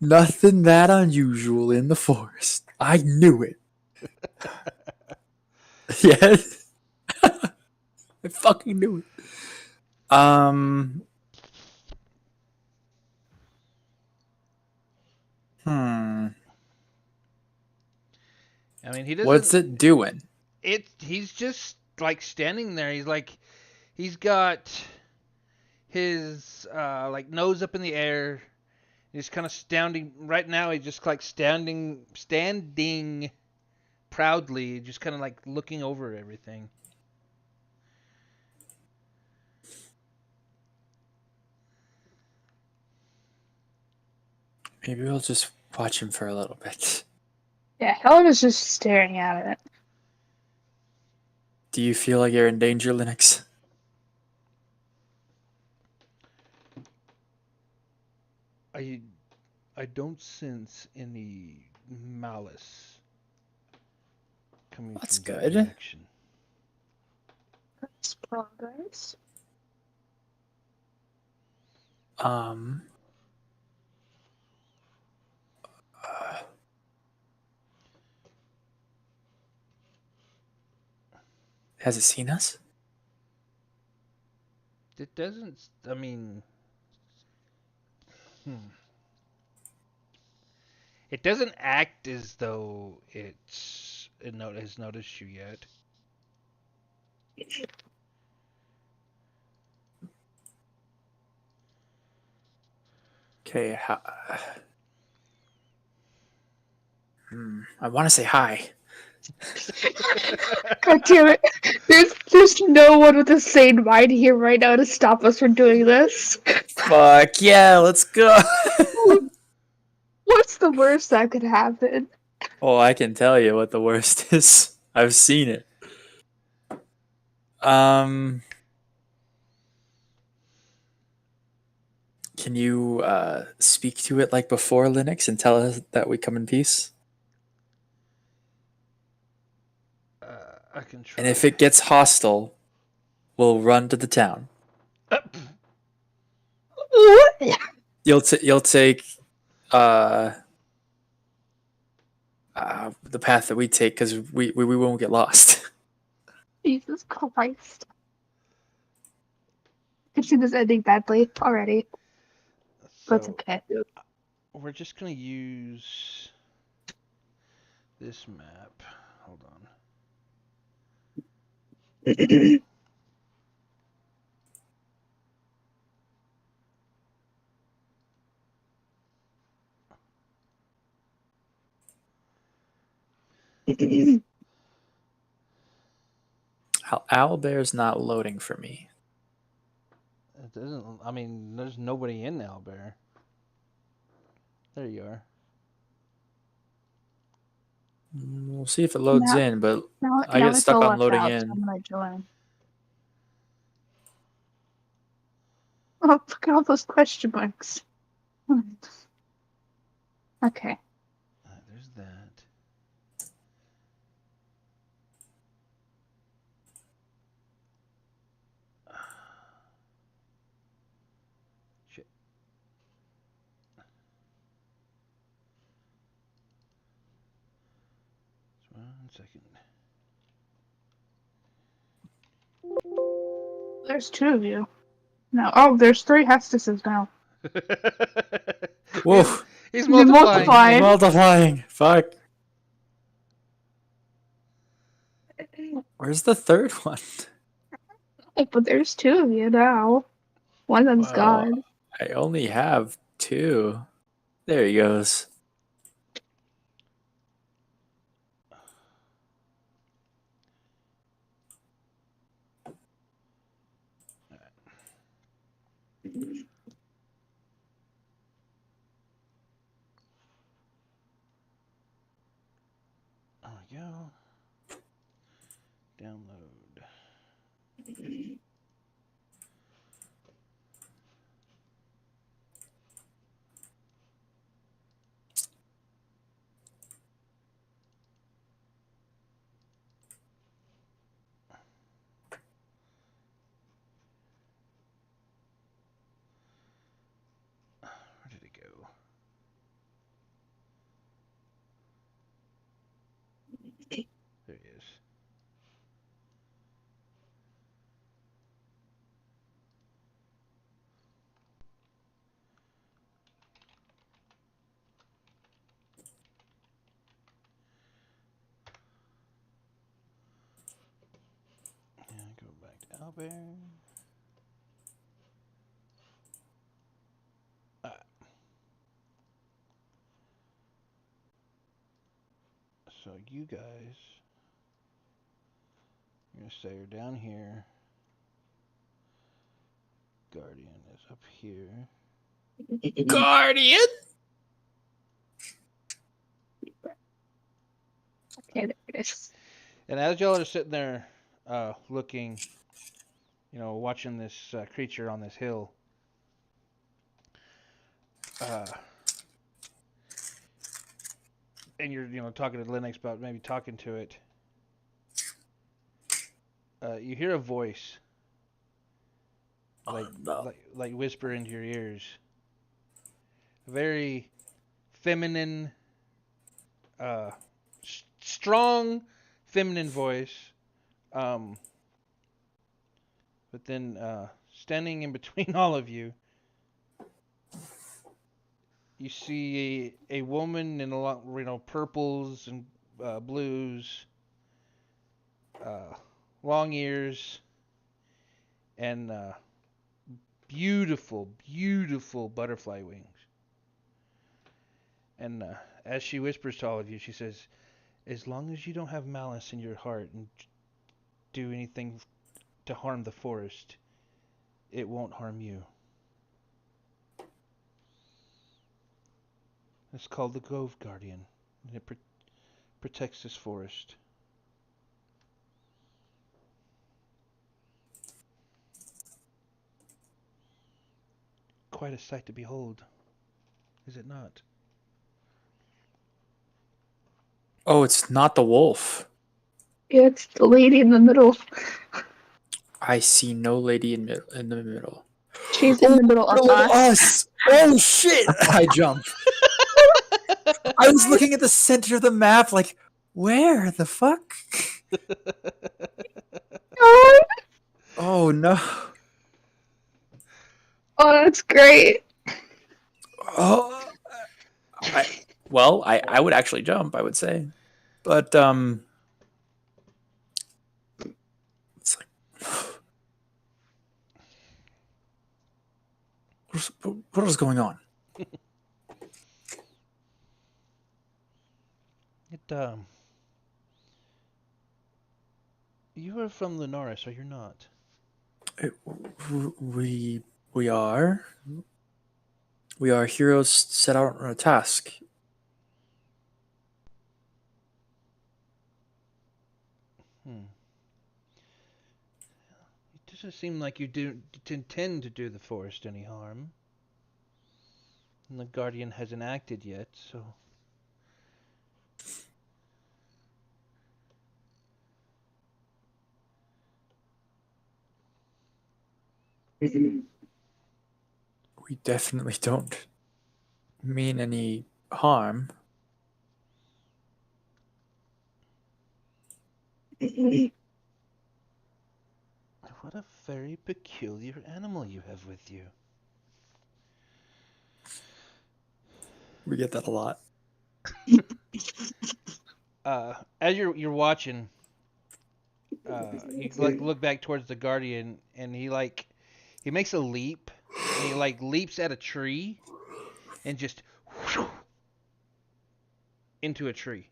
Nothing that unusual in the forest. I knew it. Yes. I fucking knew it. I mean, he doesn't. What's it doing? He's just like standing there. He's got his like nose up in the air. He's kind of standing right now. He's just like standing proudly, just kind of like looking over everything. Maybe we'll just watch him for a little bit. Yeah, Helen is just staring at it. Do you feel like you're in danger, Linux? I don't sense any malice coming That's from that good. direction. That's progress. Has it seen us? It doesn't. I mean, it doesn't act as though it has noticed you yet. Okay. I want to say hi. God damn it. There's no one with a sane mind here right now to stop us from doing this. Fuck yeah, let's go. What's the worst that could happen? Oh, I can tell you what the worst is. I've seen it. Can you speak to it like before, Linux, and tell us that we come in peace? I can try. And if it gets hostile, we'll run to the town. You'll take the path that we take because we won't get lost. Jesus Christ. I can see this ending badly already. But it's So okay. we're just gonna use this map. Hold on. Owlbear's not loading for me. It doesn't. I mean, there's nobody in Albert. There you are. We'll see if it loads in, but I now get it's stuck all on left loading out, in. so I'm gonna join. Oh, look at all those question marks. Okay. There's that. second. There's 2 of you. No. Oh, there's 3 Hesteses now. Whoa. He's You're multiplying. multiplying. Multiplying. Fuck. Where's the third one? But there's 2 of you now. One of them's Wow. gone. I only have 2. There he goes. There we go. Download. Where did it go? There he is. And go back to Albert. So you guys, you're gonna say you're down here. Guardian is up here. Guardian? Okay, there it is. And as y'all are sitting there, looking, watching this creature on this hill, and you're, talking to Linux about maybe talking to it, you hear a voice, like whisper into your ears. Very feminine, strong, feminine voice. But then, standing in between all of you, you see a woman in a lot, purples and blues, long ears, and beautiful, beautiful butterfly wings. And as she whispers to all of you, she says, "As long as you don't have malice in your heart and do anything to harm the forest, it won't harm you." It's called the Grove Guardian, and it protects this forest. Quite a sight to behold, is it not? Oh, it's not the wolf. Yeah, it's the lady in the middle. I see no lady in the middle. She's in the middle of us. Oh shit! I jump. I was looking at the center of the map, like, where the fuck? Oh no! Oh, that's great. Oh, I would actually jump. I would say, but it's like, what is going on? You are from Lunaris, are you not? We are heroes set out on a task. It doesn't seem like you intend to do the forest any harm. And the Guardian hasn't acted yet, so... We definitely don't mean any harm. What a very peculiar animal you have with you. We get that a lot. As you're watching, you like look back towards the guardian, and he makes a leap, and he like leaps at a tree, and just whoosh, into a tree,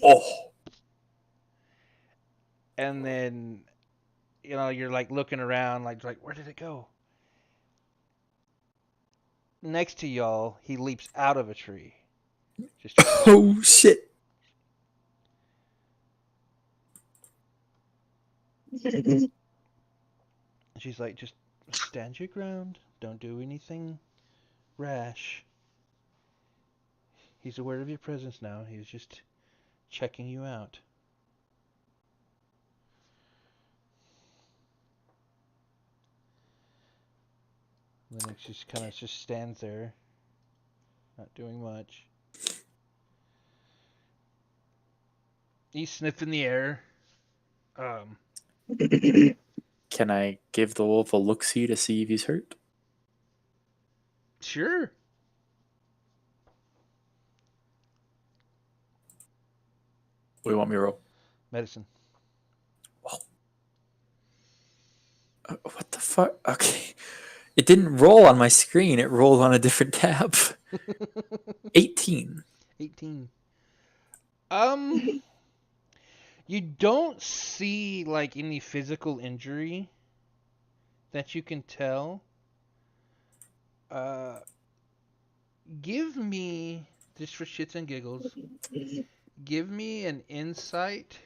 Oh, and then you're like looking around, like where did it go? Next to y'all, he leaps out of a tree. Just oh shit! she's like, just stand your ground. Don't do anything rash. He's aware of your presence now. He's just checking you out. And then it just kind of just stands there, not doing much. He's sniffing the air. Um, Can I give the wolf a look-see to see if he's hurt? Sure. What do you want me to roll? Medicine. What the fuck? Okay. It didn't roll on my screen. It rolled on a different tab. 18. 18. You don't see like any physical injury that you can tell. Uh, give me, just for shits and giggles, give me an insight,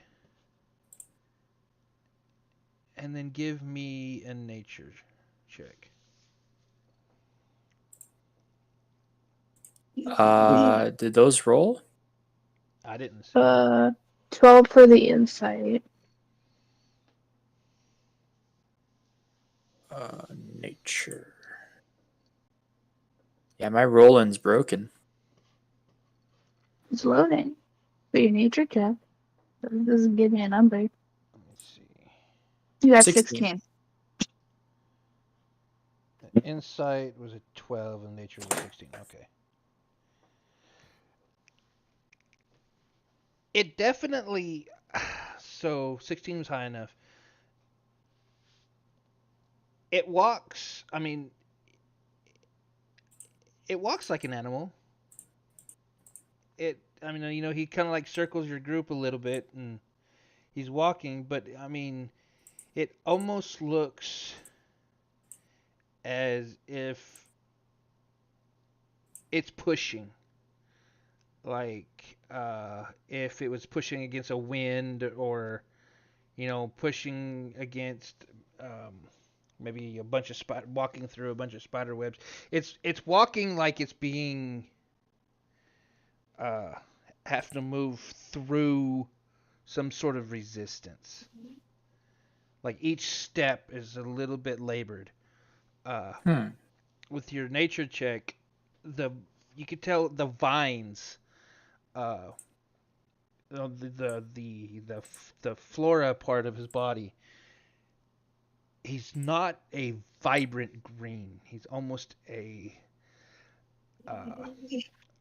and then give me a nature check. Did those roll? I didn't see. 12 for the insight. Nature. Yeah, my rolling's broken. It's loading. For your nature check. It doesn't give me a number. Let me see. You got 16. 16. Insight was a 12 and nature was a 16. Okay. It definitely. So 16 was high enough. It walks. I mean, it walks like an animal. I mean, he kind of like circles your group a little bit, and he's walking. But I mean, it almost looks as if it's pushing. Like if it was pushing against a wind, or pushing against maybe a bunch of walking through a bunch of spider webs. It's walking like it's being uh, have to move through some sort of resistance. Like each step is a little bit labored. Uh, with your nature check, you could tell the vines, uh, the flora part of his body. He's not a vibrant green. He's almost uh,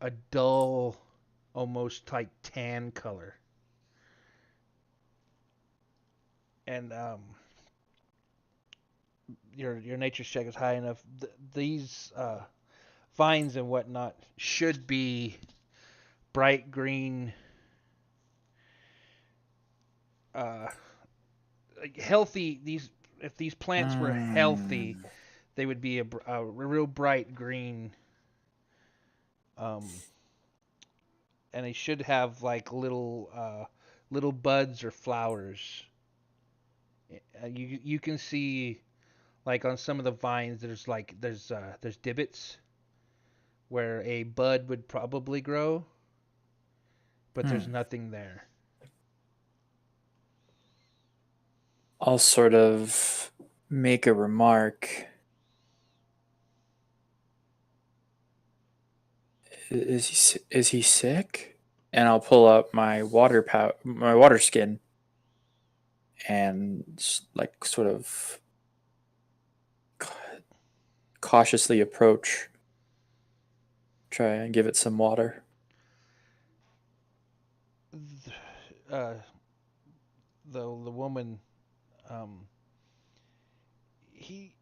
a dull, almost like tan color. And your nature check is high enough. These vines and whatnot should be bright green, like healthy. If these plants were healthy, they would be a real bright green. Um, and they should have like little buds or flowers. You can see like on some of the vines there's divots where a bud would probably grow, but there's nothing there. I'll sort of make a remark. Is he sick? And I'll pull up my water skin and like sort of cautiously approach, try and give it some water. Uh, the woman, um, he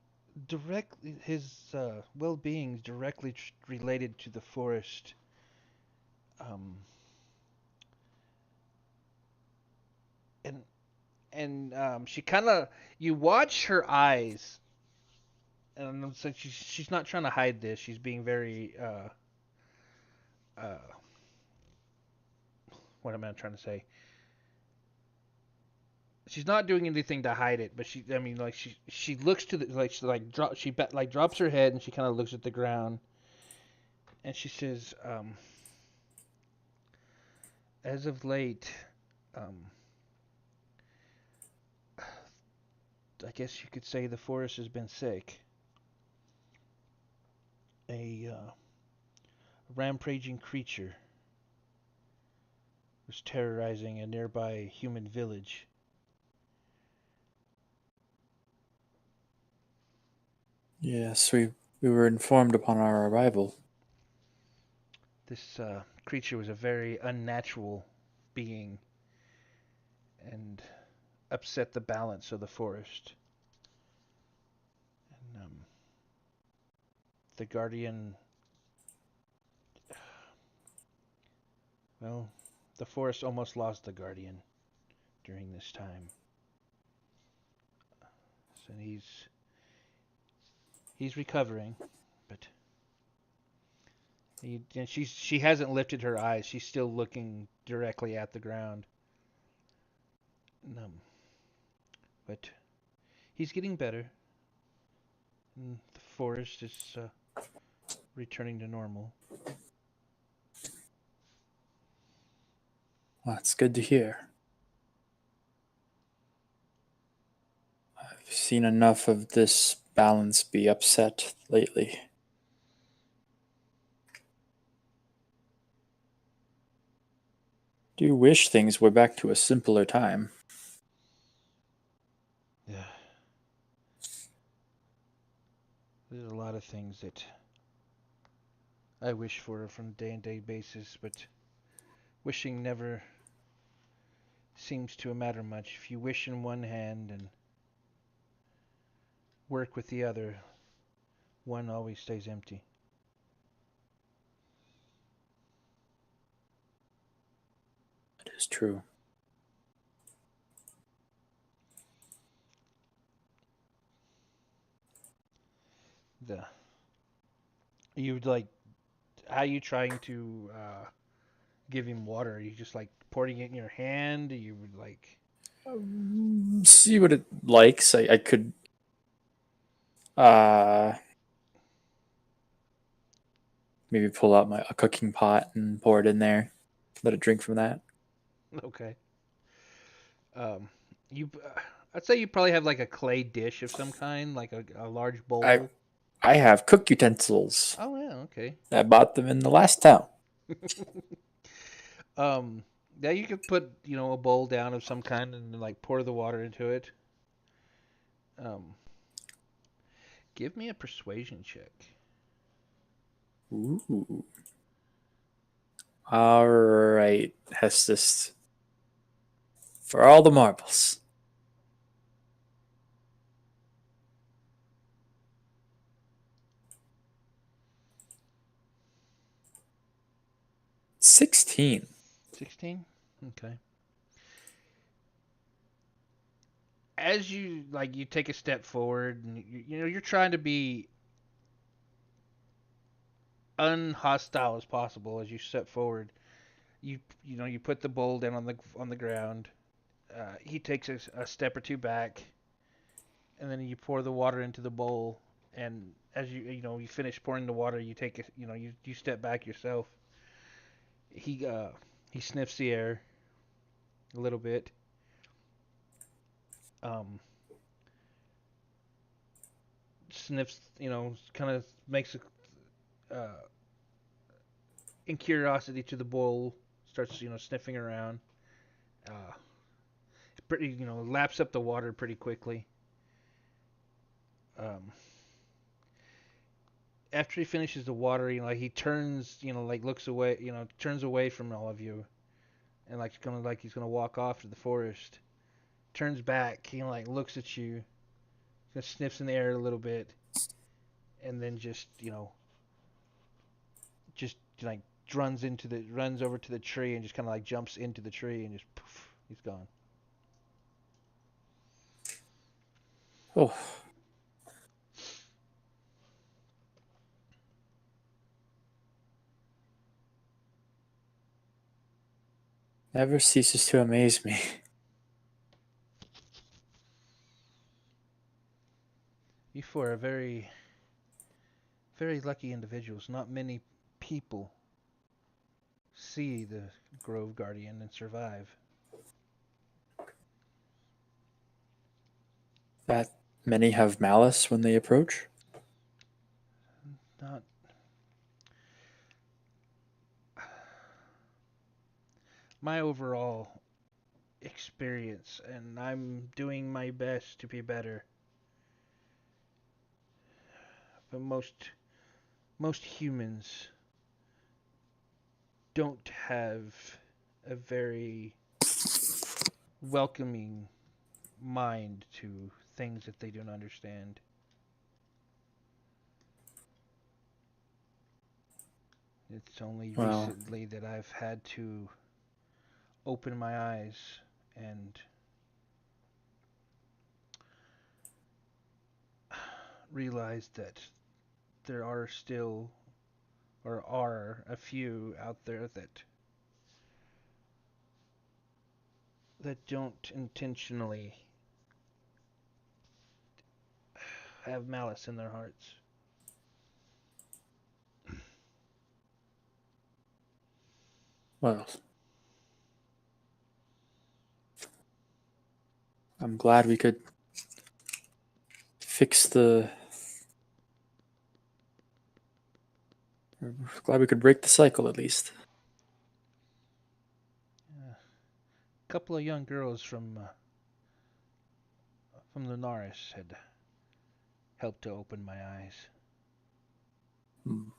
directly his well-being is directly related to the forest. Um, and she kind of you watch her eyes, and so she's not trying to hide this. She's being very uh, what am I trying to say? She's not doing anything to hide it, but I mean, like she looks to the like she like drop she like drops her head and she kind of looks at the ground and she says, as of late, um, I guess you could say the forest has been sick. A rampaging creature was terrorizing a nearby human village. Yes, we were informed upon our arrival. This creature was a very unnatural being and upset the balance of the forest. And the guardian, well, the forest almost lost the guardian during this time. So he's recovering, but and she hasn't lifted her eyes. She's still looking directly at the ground. But he's getting better. And the forest is returning to normal. Well, that's good to hear. I've seen enough of this balance be upset lately. Do wish things were back to a simpler time. Yeah. There's a lot of things that I wish for from day-to-day basis, but wishing never seems to matter much. If you wish in one hand and work with the other, one always stays empty. It is true. The you like how you trying to give him water? Are you just like pouring it in your hand? Are you like See what it likes. I could uh maybe pull out a cooking pot and pour it in there. Let it drink from that. okay? Um, you I'd say you probably have like a clay dish of some kind, like a large I bowl. I have cook utensils. Oh yeah, okay. I bought them in the last town. Um, yeah, you could put a bowl down of some kind and like pour the water into it. Um, give me a persuasion check. Ooh. All right, Hestus. For all the marbles. 16. 16. Okay. As you take a step forward and you're trying to be unhostile as possible as you step forward. You put the bowl down on the ground. He takes a step or two back, and then you pour the water into the bowl. And as you finish pouring the water, you take you step back yourself. He uh he sniffs the air a little bit. Um, sniffs, kind of makes in curiosity to the bowl, starts sniffing around. Uh, pretty, laps up the water pretty quickly. Um, After he finishes the water, like he turns, like looks away, turns away from all of you, and like he's gonna walk off to the forest. Turns back, he like looks at you, just sniffs in the air a little bit, and then just like runs over to the tree and just kind of like jumps into the tree and just poof, he's gone. Oh, never ceases to amaze me. You four are very, very lucky individuals. Not many people see the Grove Guardian and survive. That many have malice when they approach? Not my overall experience, and I'm doing my best to be better. But most humans don't have a very welcoming mind to things that they don't understand. It's only Well, recently that I've had to open my eyes and realize that there are still, or are a few out there that don't intentionally have malice in their hearts. well, I'm glad we could fix the. Glad we could break the cycle at least. A couple of young girls from the Norris had helped to open my eyes. Hmm.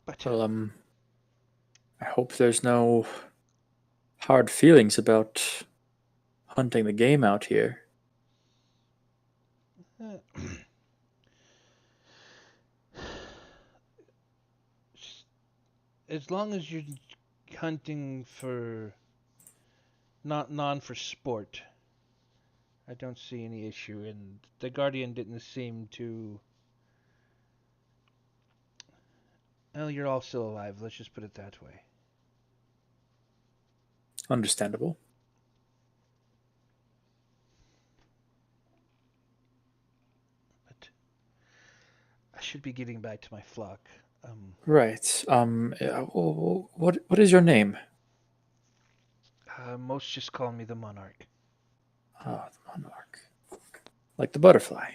But Well, I hope there's no hard feelings about hunting the game out here. uh, as long as you're hunting for not non for sport, I don't see any issue. And the Guardian didn't seem to. Well, you're all still alive. Let's just put it that way. Understandable. But I should be getting back to my flock. Right. What is your name? Most just call me the Monarch. Ah, the monarch. Like the butterfly.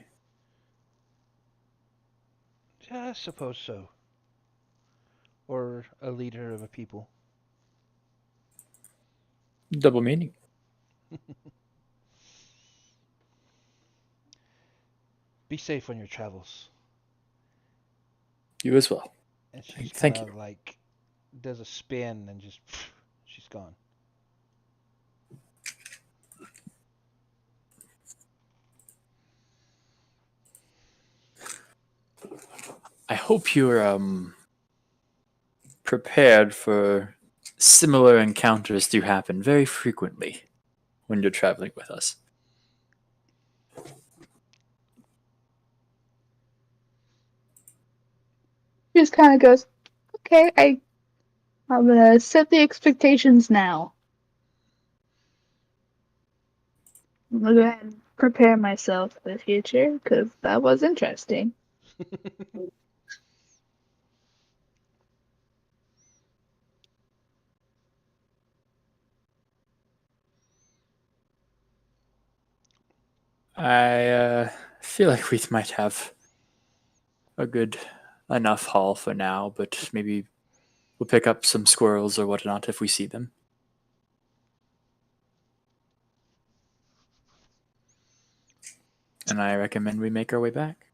Yeah, I suppose so. Or a leader of a people. Double meaning. Be safe on your travels. You as well. And she just kind Thank you. of like does a spin and just she's gone. I hope you're prepared for similar encounters to happen very frequently when you're traveling with us. She just kind of goes, okay, I'm gonna set the expectations now. I'm gonna go ahead and prepare myself for the future because that was interesting. I feel like we might have a good enough haul for now, but maybe we'll pick up some squirrels or whatnot if we see them. And I recommend we make our way back.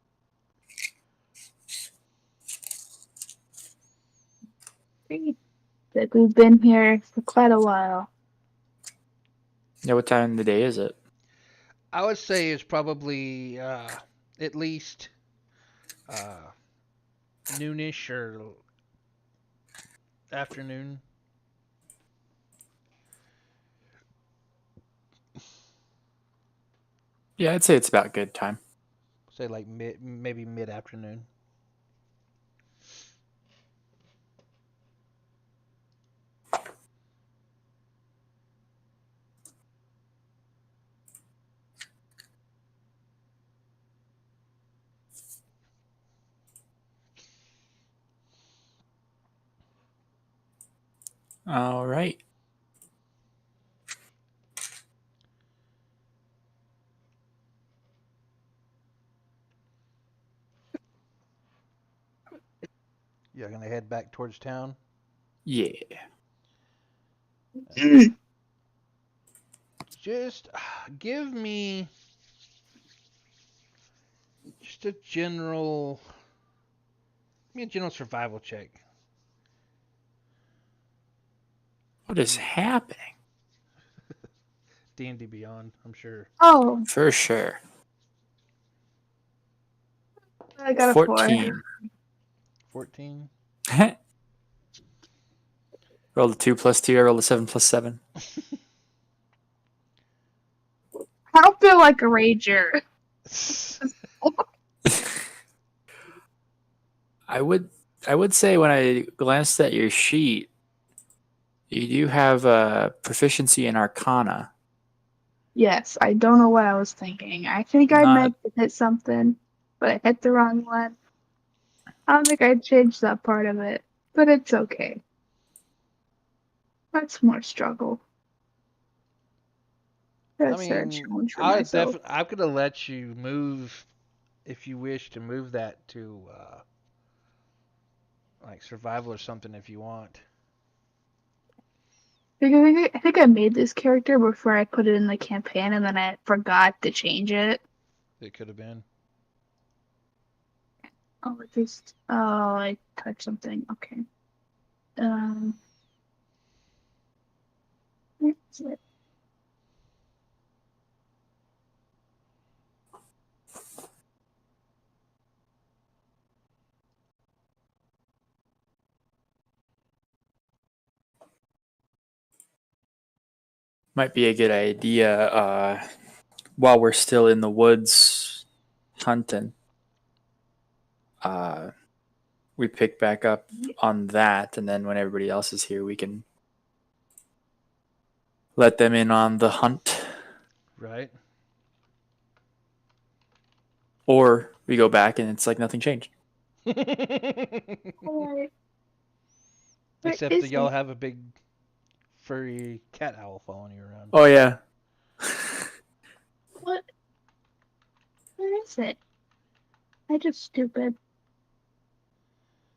Great. Like we've been here for quite a while. Yeah, what time of the day is it? I would say it's probably at least noonish or afternoon. Yeah, I'd say it's about good time. Say like maybe mid afternoon. All right. You're gonna head back towards town. Yeah. Just give me just a general, give me a general survival check. What is happening? D&D Beyond, I'm sure. Oh, For sure. I got a 14. 14. Roll a 2 plus 2, I roll a 7 plus 7. 4. I don't feel like a ranger. I would say when I glanced at your sheet, you do have a proficiency in Arcana. Yes, I don't know what I was thinking. I think I Not meant to hit something, but I hit the wrong one. I don't think I'd change that part of it, but it's okay. That's more struggle. I That's a mean, challenge for myself. I'm gonna let you move if you wish to move that to like survival or something if you want. I think I made this character before I put it in the campaign, and then I forgot to change it. It could have been. Oh, it just I touched something. Okay. Um, where's it? might be a good idea while we're still in the woods hunting. We pick back up on that, and then when everybody else is here, we can let them in on the hunt. Right. Or we go back and it's like nothing changed. Where Except that is y'all it? have a big furry cat owl following you around. Oh, yeah. What? Where is it? I just stupid.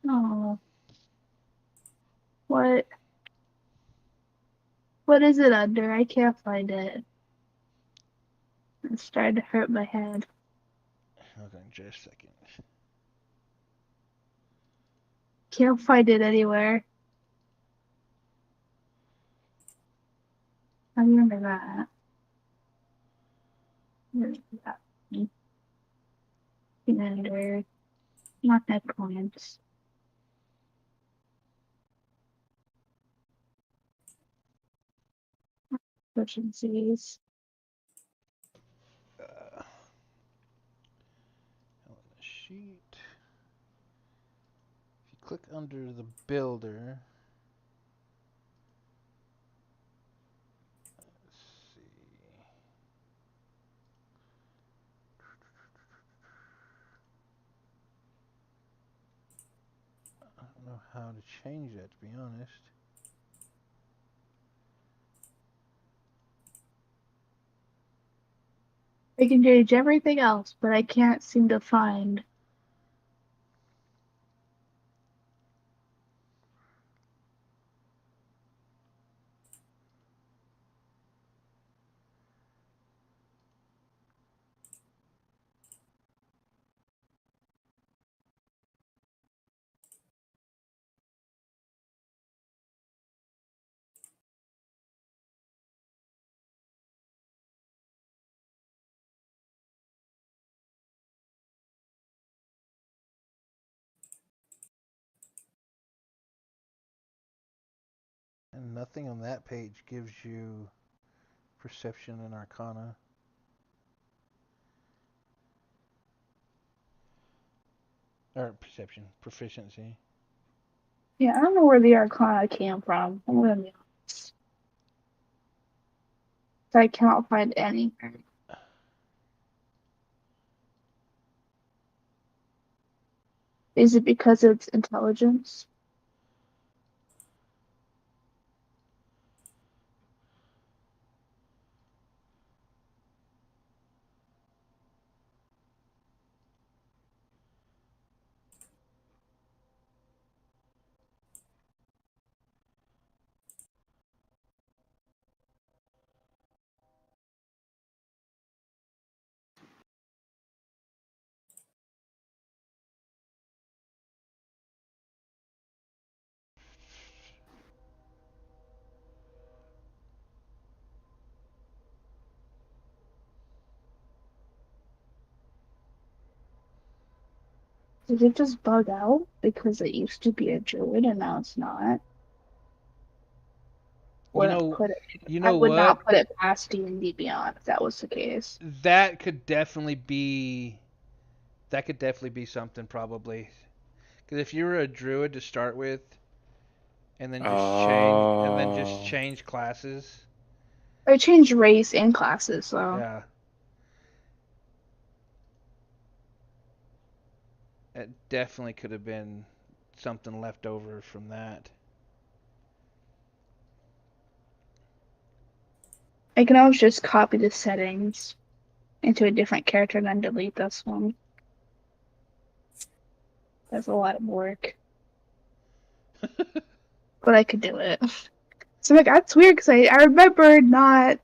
Oh, what? What is it under? I can't find it. It's starting to hurt my head. Hold on just a second. Can't find it anywhere. I remember that. Where's that? Under not that points. Efficiencies. On the sheet. If you click under the builder. Let's see. I don't know how to change that, to be honest. I can change everything else, but I can't seem to find. And nothing on that page gives you perception and arcana. Or perception, proficiency. Yeah, I don't know where the Arcana came from. I'm gonna be honest. I cannot find anything. Is it because it's intelligence? Did it just bug out because it used to be a druid and now it's not? You Wouldn't know, put it. you I know would what? not put it past D&D Beyond if that was the case. That could definitely be. That could definitely be something, probably. Because if you were a druid to start with, and then just Oh. change classes, I changed race and classes, so yeah, it definitely could have been something left over from that. I can always just copy the settings into a different character and then delete this one. That's a lot of work, but I could do it. So like that's weird because I remember not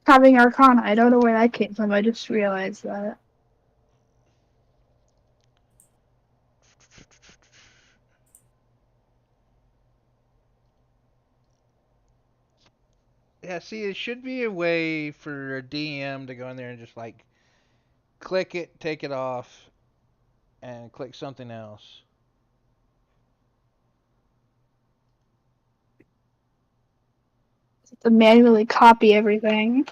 having Arcana. I don't know where that came from. I just realized that. Yeah, see, it should be a way for a DM to go in there and just like click it, take it off, and click something else. To manually copy everything.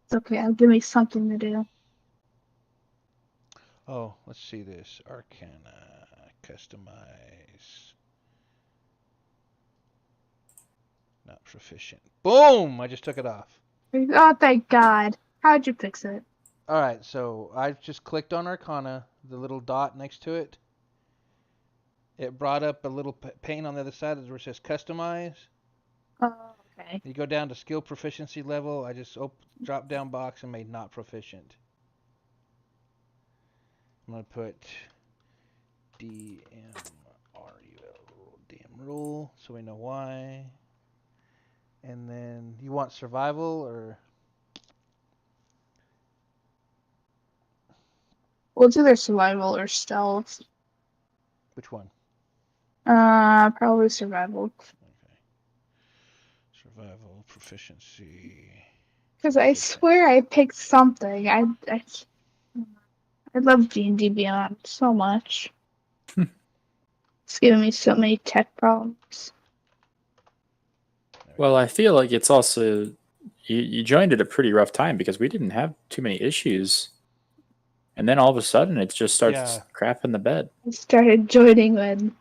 It's okay. I'll give me something to do. Oh, let's see this. Arcana, customize. Not proficient. Boom! I just took it off. Oh, thank God. How'd you fix it? Alright, so I just clicked on Arcana, the little dot next to it. It brought up a little pane on the other side where it says customize. Oh, okay. You go down to skill proficiency level. I just drop down box and made not proficient. I'm going to put DMRUL, DM rule, so we know why. And then you want survival or Well, it's either survival or stealth. which one? Probably survival. Okay. Survival proficiency. Because I swear I picked something. I love D&D Beyond so much. It's giving me so many tech problems. Well, I feel like it's also you joined at a pretty rough time because we didn't have too many issues, and then all of a sudden it just starts Yeah. crapping the bed. I started joining when